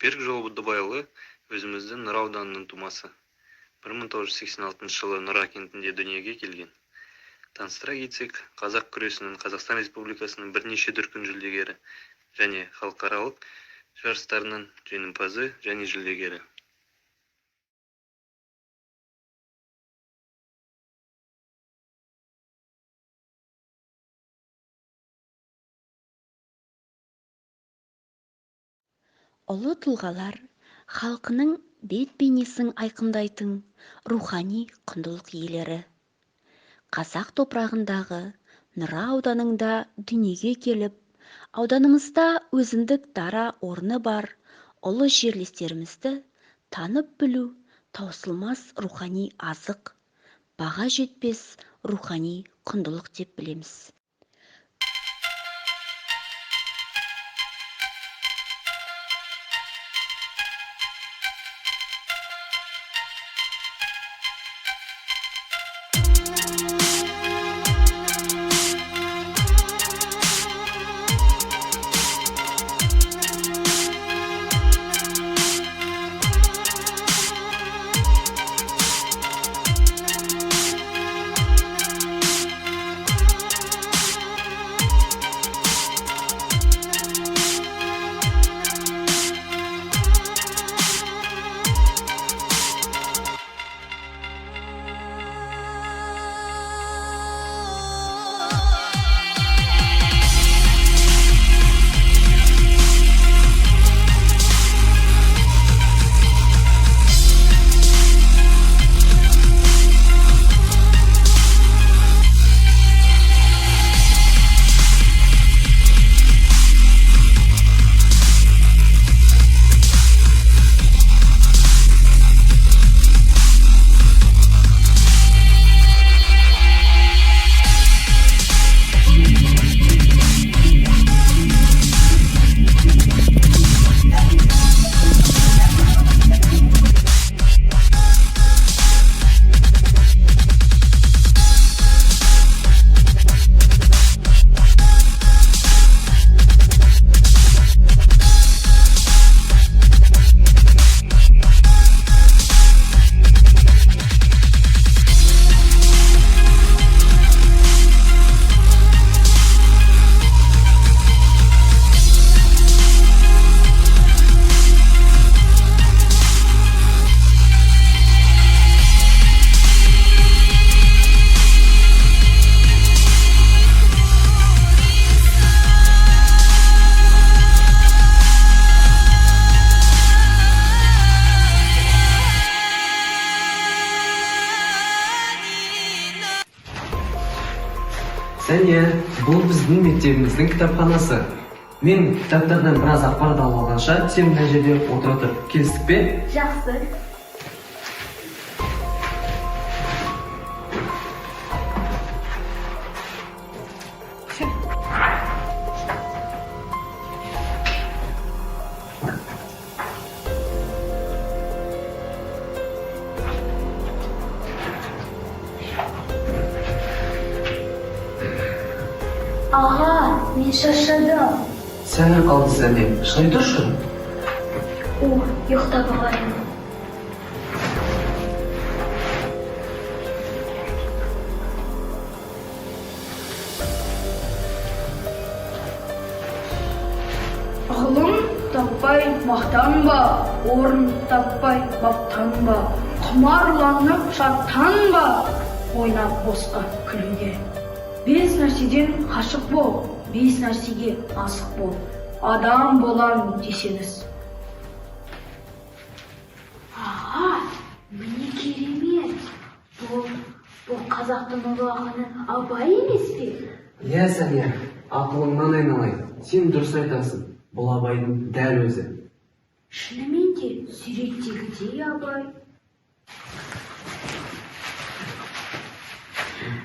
Берікжол Бұдыбайұлы өзіміздің Нұра ауданының тумасы. 1986 жылы Нұра кентінде дүниеге келген. Таныстыра кетсек, қазақ күресінің Қазақстан Республикасының бірнеше дүркін жүлдегері және халықаралық жарыстарының жеңімпазы және жүлдегері. Ұлы тұлғалар халқының бет бейнесін айқындайтын рухани құндылық иелері. Қазақ топырағындағы Нұра ауданында дүниеге келіп, ауданымызда өзіндік дара орны бар ұлы жерлестерімізді танып білу таусылмас рухани азық, баға жетпес рухани құндылық деп білеміз. Сәния, бұл біздің мектебіміздің кітапханасы. Мен кітаптардан біраз ақпарат алып алғанша, сен мына жерде отыра тұр. Келістік пе? Жақсы. Аға, мен шаршадым. Сәнің қалды Сәния, шынай тұршы. Ұйықтап алайын. Ғылым таппай мақтанба, орын таппай баптанба, құмарланып шаттанба, ойнап босқа күлуге. 5 нәрседен қашық бол, 5 нәрсеге асық бол. Адам болам десеңіз. Аға, міне керемет. Бұл қазақтың ұлы ақыны Абай емес пе? Иә, Сәния, ақылыңнан айналайын. Сен дұрыс айтасың. Бұл Абайдың дәл өзі. Шынымен де суреттегідей Абай.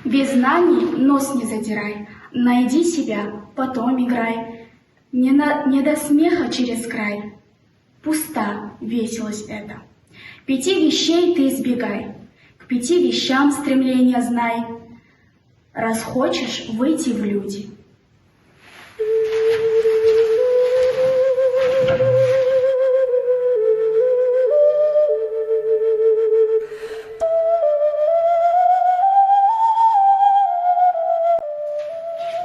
Без знаний нос не задирай, найди себя, потом играй. Не до смеха через край. Пуста веселость эта. 5 вещей ты избегай, к 5 вещам стремление знай, раз хочешь выйти в люди.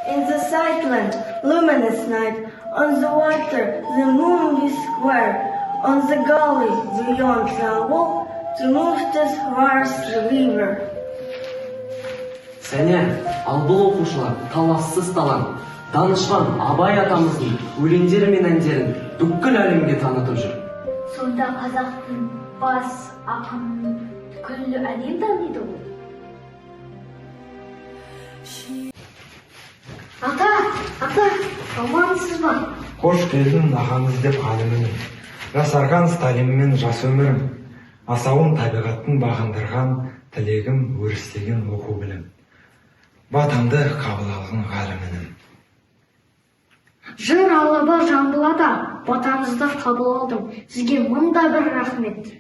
In the Sightland, luminous night, on the water, the moon is square, on the gully, beyond the wall, the moonsters roars the river. Сәния, ал бұл оқушылар талассыз талант. Данышпан Абай атамыздың өлеңдері мен әндерін бүкіл әлемге танытып жүр. Сонда қазақтың бас ақынын күллі әлем таниды ғой. Ата, амансыз ба? Қош келдің ағаңыз деп алымын. Жасарған Сталинмен жас өмірім. Асауын табиғаттың бағындырған тілегім өрістеген оқу білім. Батамды қабыл алғын ғалымыным. Жыр алыбы Жамбылада, батаңызды қабыл алдым. Сізге мыңда бір рахмет.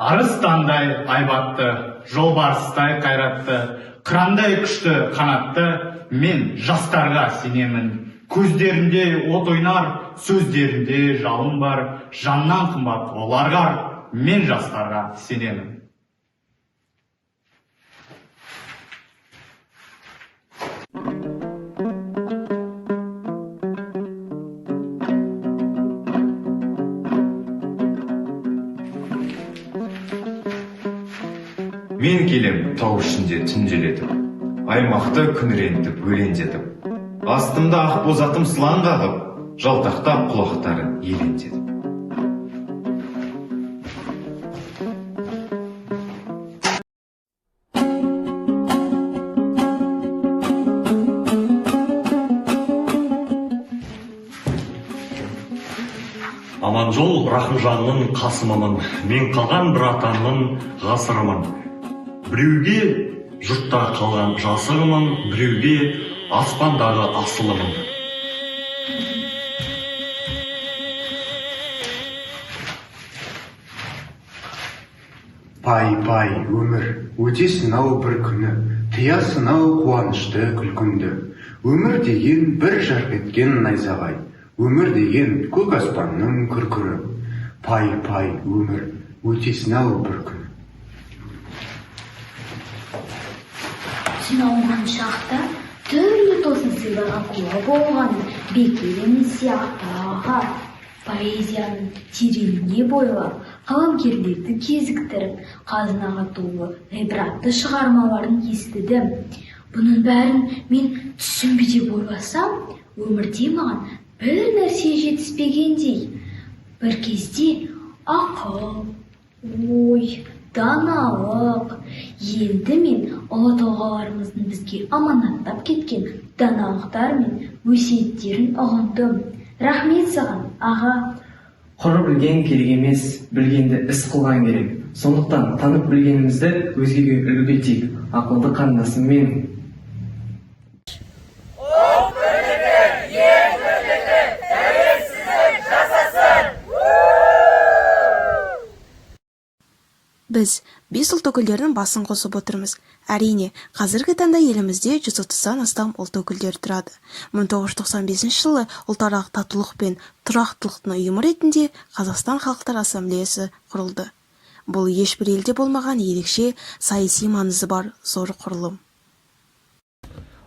Арыстандай айбатты, жолбарыстай қайратты, қырандай күшті қанатты, мен жастарға сенемін. Көздерінде от ойнар, сөздерінде жалын бар, жаннан қымбат оларға, мен жастарға сенемін. Мен келем тау ішінде түнделетіп, аймақты күңірентіп өлеңдетіп, астымда ақ бозатым сылаң қағып, жалтақтап құлақтарын елеңдетіп. Аманжол Рахымжанның қасымымын, мен қалған бір атамның ғасырымын. Біреуге жұртта қалған жасырымын, біреуге аспандағы асылымын. Пай өмір, өтесін ау бір күні, тыясың ау қуанышты күлкінді. Өмір деген бір жарқ еткен найзағай, өмір деген көк аспанның күркірі. Пай өмір, өтесін ау бір күні. Жиналған шақта түрлі тосын сыйларға куә болған бекерін сияқты аға. Поэзияның тереңіне бойлап, қаламгерлерді кезіктіріп, қазынаға толы ғибратты шығармаларын естідім. Бұның бәрін мен түсінбей деп ойласам, өмірде маған бір нәрсе жетіспегендей. Бір кезде ақыл, ой, даналық. Енді мен ұлы тұлғаларымыздың бізге аманаттап кеткен даналықтар мен өсиеттерін ұғындым. Рахмет саған, аға. Құр білген керек емес, білгенді іс қылған керек. Сондықтан танып білгенімізді өзгеге үлгі етейік. Ақылды қарындасыммен. Біз 5 ұлт өкілдерінің басын қосып отырмыз. Әрине, қазіргі таңда елімізде 130-тан астам ұлт өкілдері тұрады. 1995 жылы ұлтаралық татулық пен тұрақтылықтың ұйымы ретінде Қазақстан Халықтар Ассамблеясы құрылды. Бұл ешбір елде болмаған ерекше саяси маңызы бар зор құрылым.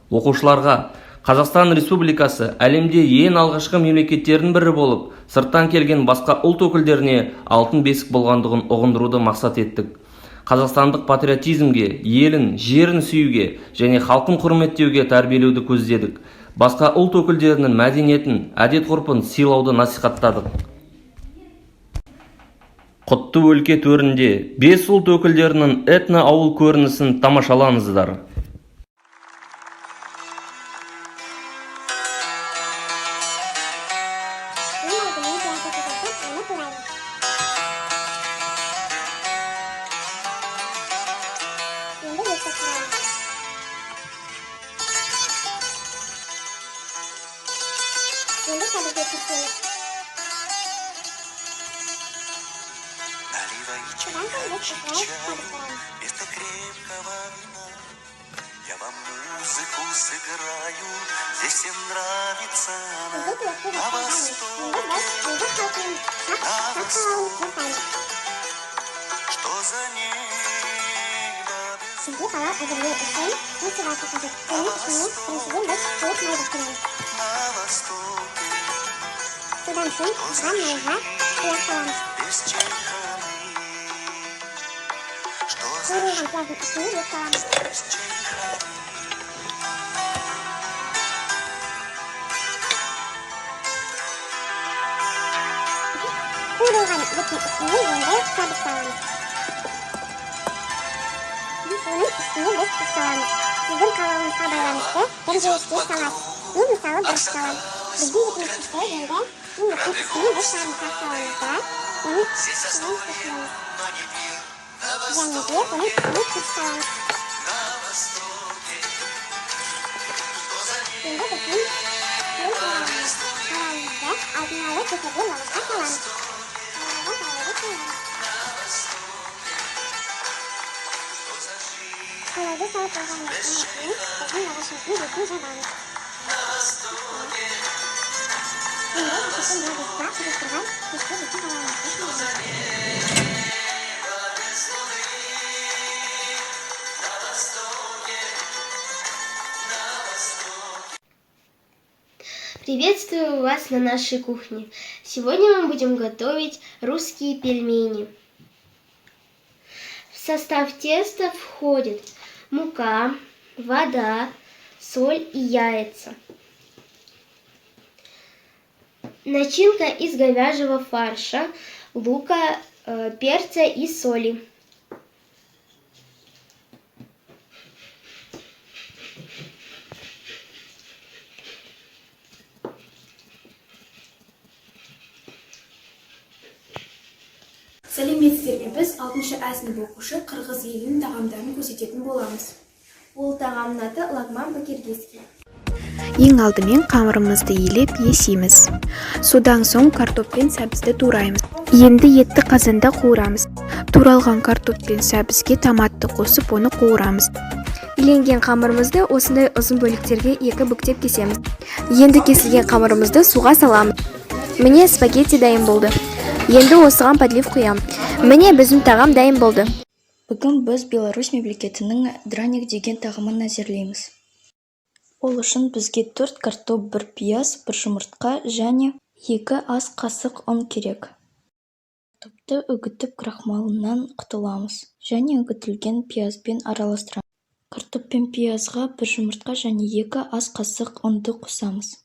Оқушыларға Қазақстан Республикасы әлемде ең алғашқы мемлекеттердің бірі болып, сырттан келген басқа ұлт өкілдеріне алтын бесік болғандығын ұғындыруды мақсат еттік. Қазақстандық патриотизмге, елін, жерін сүюге және халқын құрметтеуге тәрбиелеуді көздедік. Басқа ұлт өкілдерінің мәдениетін, әдет-ғұрпын сыйлауды насихаттадық. Құтты өлке төрінде 5 ұлт өкілдерінің этно-ауыл көрінісін тамашалаңыздар. Я вам музыку сыграю, здесь всем нравится на востоке, на востоке. Что за небо без на востоке, что за жизнь без чайханы, что за жизнь без чайханы. Біздің қалауымызға байланысты бір жүйеске салады. Мен мысалы бір салам. Біздің етімізді енді мемлекет үстіне бір sarımsak саламызда, оны үстіне қосыламыз. Және де оның үстіне тұз саламыз. Енді біздің қалауымызды алдын ала көтерген ағашқа саламыз. Қалауды салып болғаннан кейін біздің ағашымыздың бетін жабамыз. Енді кешен облыста құрыстырған кешке біздің қалауымызды саламыз. Приветствую вас на нашей кухне. Сегодня мы будем готовить русские пельмени. В состав теста входит мука, вода, соль и яйца. Начинка из говяжьего фарша, лука, перца и соли. Сәлеметсіздер ме? Біз 6-шы А сынып оқушы қырғыз елінің тағамдарын көрсететін боламыз. Ол тағамның аты лагман по-киргизски. Ең алдымен қамырымызды елеп есейміз. Содан соң картоп пен сәбізді тураймыз. Енді етті қазанда қуырамыз. Туралған картоп пен сәбізге томатты қосып, оны қуырамыз. Иленген қамырымызды осындай ұзын бөліктерге екі бүктеп кесеміз. Енді кесілген қамырымызды суға саламыз. Міне спагетти дайын болды. Енді осыған подлив құям. Міне біздің тағам дайын болды. Бүгін біз Беларусь мемлекетінің драник деген тағамын әзірлейміз. Ол үшін бізге 4 картоп, 1 пияз, 1 жұмыртқа және 2 ас қасық ұн керек. Картопты үгітіп крахмалынан құтыламыз және үгітілген пиязбен араластырамыз. Картоп пен пиязға 1 жұмыртқа және 2 ас қасық ұнды қосамыз.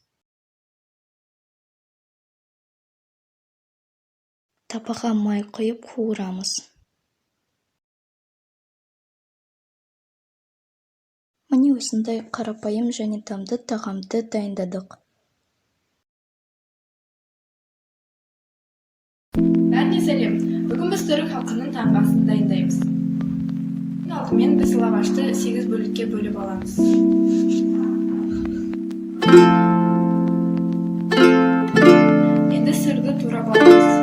Табаға май құйып қуырамыз. Міне осындай қарапайым және тамды тағамды дайындадық. Бәріне сәлем. Бүгін біз түрік халқының таңғы асын дайындаймыз. Алдымен біз лавашты 8 бөлікке бөліп аламыз. Енді сырды турап аламыз.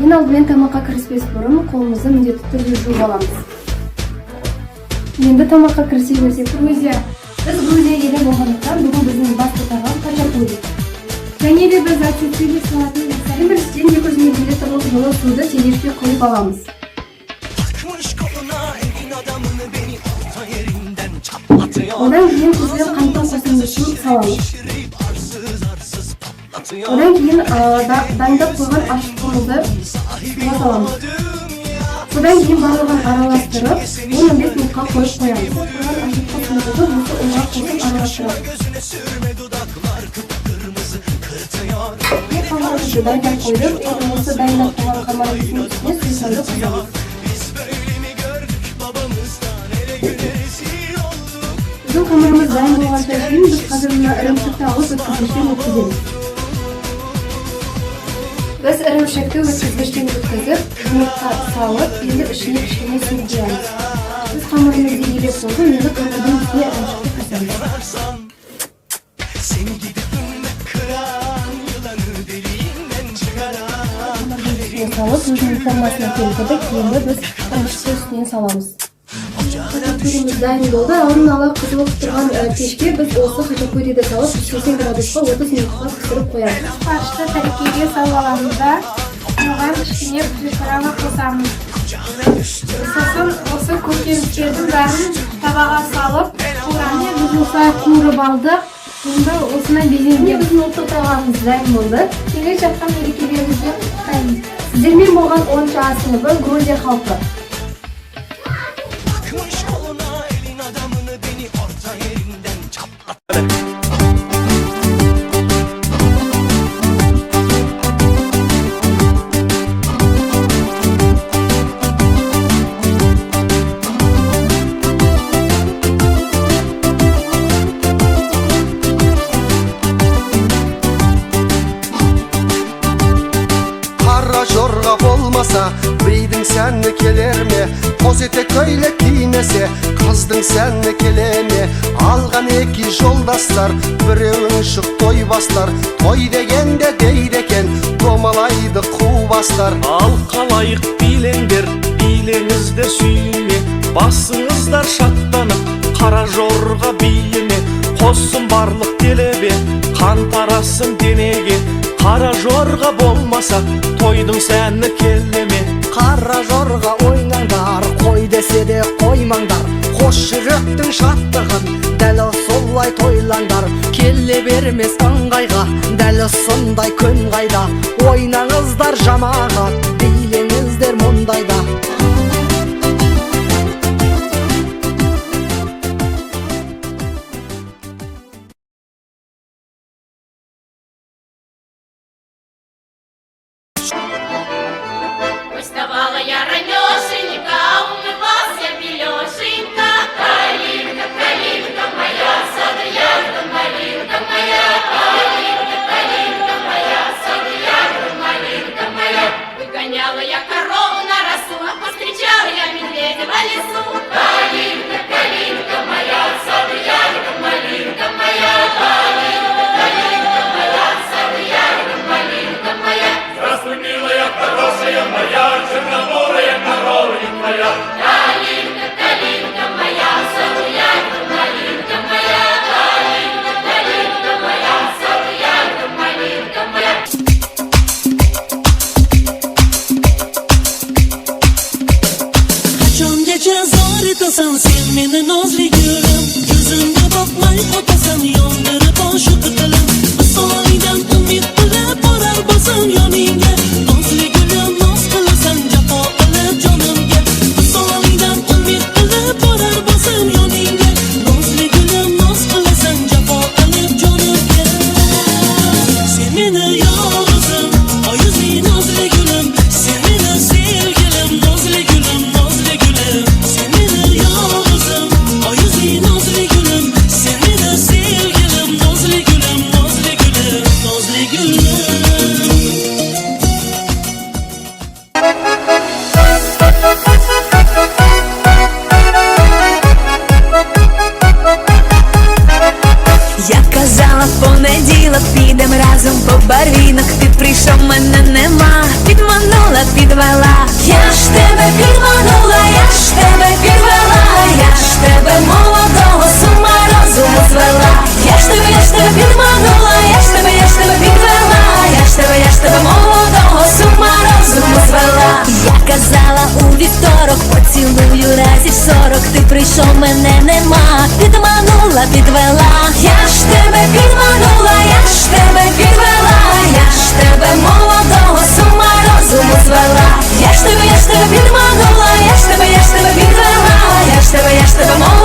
Ең алдымен тамаққа кіріспес бұрын қолымызды міндетті түрде жуып аламыз. Енді тамаққа кірісе берсек, Грузия. Біз Грузия елі болғандықтан бүгін біздің басты тағам хачапури. Және де біз ацетиле салатын біріншіден 200 мл жылы суды тегешке құйып аламыз. Одан кейін күзбен қанттың қосындысын саламыз. Одан кейін дайындап қойған ашытқымызды суға саламыз. Содан кейін барлығын араластырып, 15 минутқа қойып қоямыз. Ашытқымызды осы ұнға қосып араластырып. Қамырымызды дайындап қойдық, осы дайындап қойған қамырымыздың үстіне сусынды қосамыз. Біздің қамырымыз дайын болғанша кейін біз қазір мына ірімшікті алып өткізгіштен өткіземіз. Біз ірімшікті өткізгіштен өткізіп, жұмыртқа салып, енді ішіне кішкене су құямыз. Біз қамырымызды елеп болды, енді қамырдың үстіне ірімшікті қосамыз. Салып, өзінің формасына келтірдік, енді біз ірімшікті үстіне саламыз. Хачапурimiz дайын болды. Алдын ала қызылып тұрған пешке біз осы хачапуриді салып 180 градусқа 30 минутқа пісіріп қоямыз. Фаршты тәрекеге салып аламыз да, оған кішкене приправа қосамыз. Сосын осы көкөністердің бәрін табаға салып, оған біз осылай қуырып алдық. Енді осындай безенген біздің ұлттық тағамымыз дайын болды. Келе жатқан мерекелерімізбен құттықтаймыз. Сіздермен болған 10-шы ас сыныбы Грузия халқы. Жорға болмаса, бейдің сәні келер ме? Қос етек көйлек киінесе, қыздың сәні келе ме? Алған екі жолдастар, біреуін шық той бастар. Той дегенде дейді екен, домалайды қу бастар. Ал қалайық билеңдер, билеңіздер сүйіне. Басыңыздар шаттанып, қара жорға биіне. Қосын барлық делебе, қан тарасын денеге. Қара жорға болмаса, тойдың сәні келеме. Қара жорға ойнаңдар, қой десе де қоймаңдар. Қош жүректің шаттығын, дәл солай тойлаңдар. Келе бермес ыңғайға, дәл сондай күн қайда. Ойнаңыздар жамағат, билеңіздер мұндайда. Вставала я ранешенька, умывался Белешенька. Калинка, калинка моя, сад ягода, малинка моя. Калинка, калинка моя, сад ягода, малинка моя. Выгоняла я корову на росу, а повстречала я медведя в лесу. Калинка, калинка моя, сад ягода, малинка моя. Калинка, калинка моя, сад ягода, малинка моя. Здравствуй, милая, хорошая моя, черноморая коровья твоя. Калинка, калинка моя, саду ягода, малинка моя. Калинка, калинка моя, саду ягода, малинка моя. Qachon gece zor etasan sen meni nozli gülüm. Gözümde bakmay otasan yondirib boshi tiqilim. Visolingdan umid qilib borar bosan yoningga. Nozli gülüm noz qilasan jafo qilib jonimga. Visolingdan umid qilib borar bosan yoningga. Nozli gülüm noz qilasan jafo qilib jonimga. Sen meni yolg'izim, oyuzli nozli gülüm. Sen meni sevgilim, nozli gülüm, nozli gülüm. Sen meni yolg'izim, oyuzli nozli gülüm. Sen meni понеділок підем разом по барвінок. Ти прийшов, мене нема, підманула, підвела. Я ж тебе підманула, я ж тебе підвела, я ж тебе молодого з ума розуму звела. Я ж тебе підманула, я ж тебе підвела, я ж тебе молодого з ума розуму звела. Я казала у вівторок, поцілую разів 40. Ти прийшов, мене нема, підманула, підвела. Я ж тебе підманула, я ж тебе підвела, я ж тебе молодого з ума розуму звела. Я ж тебе підманула, я ж тебе підвела, я ж тебе молодого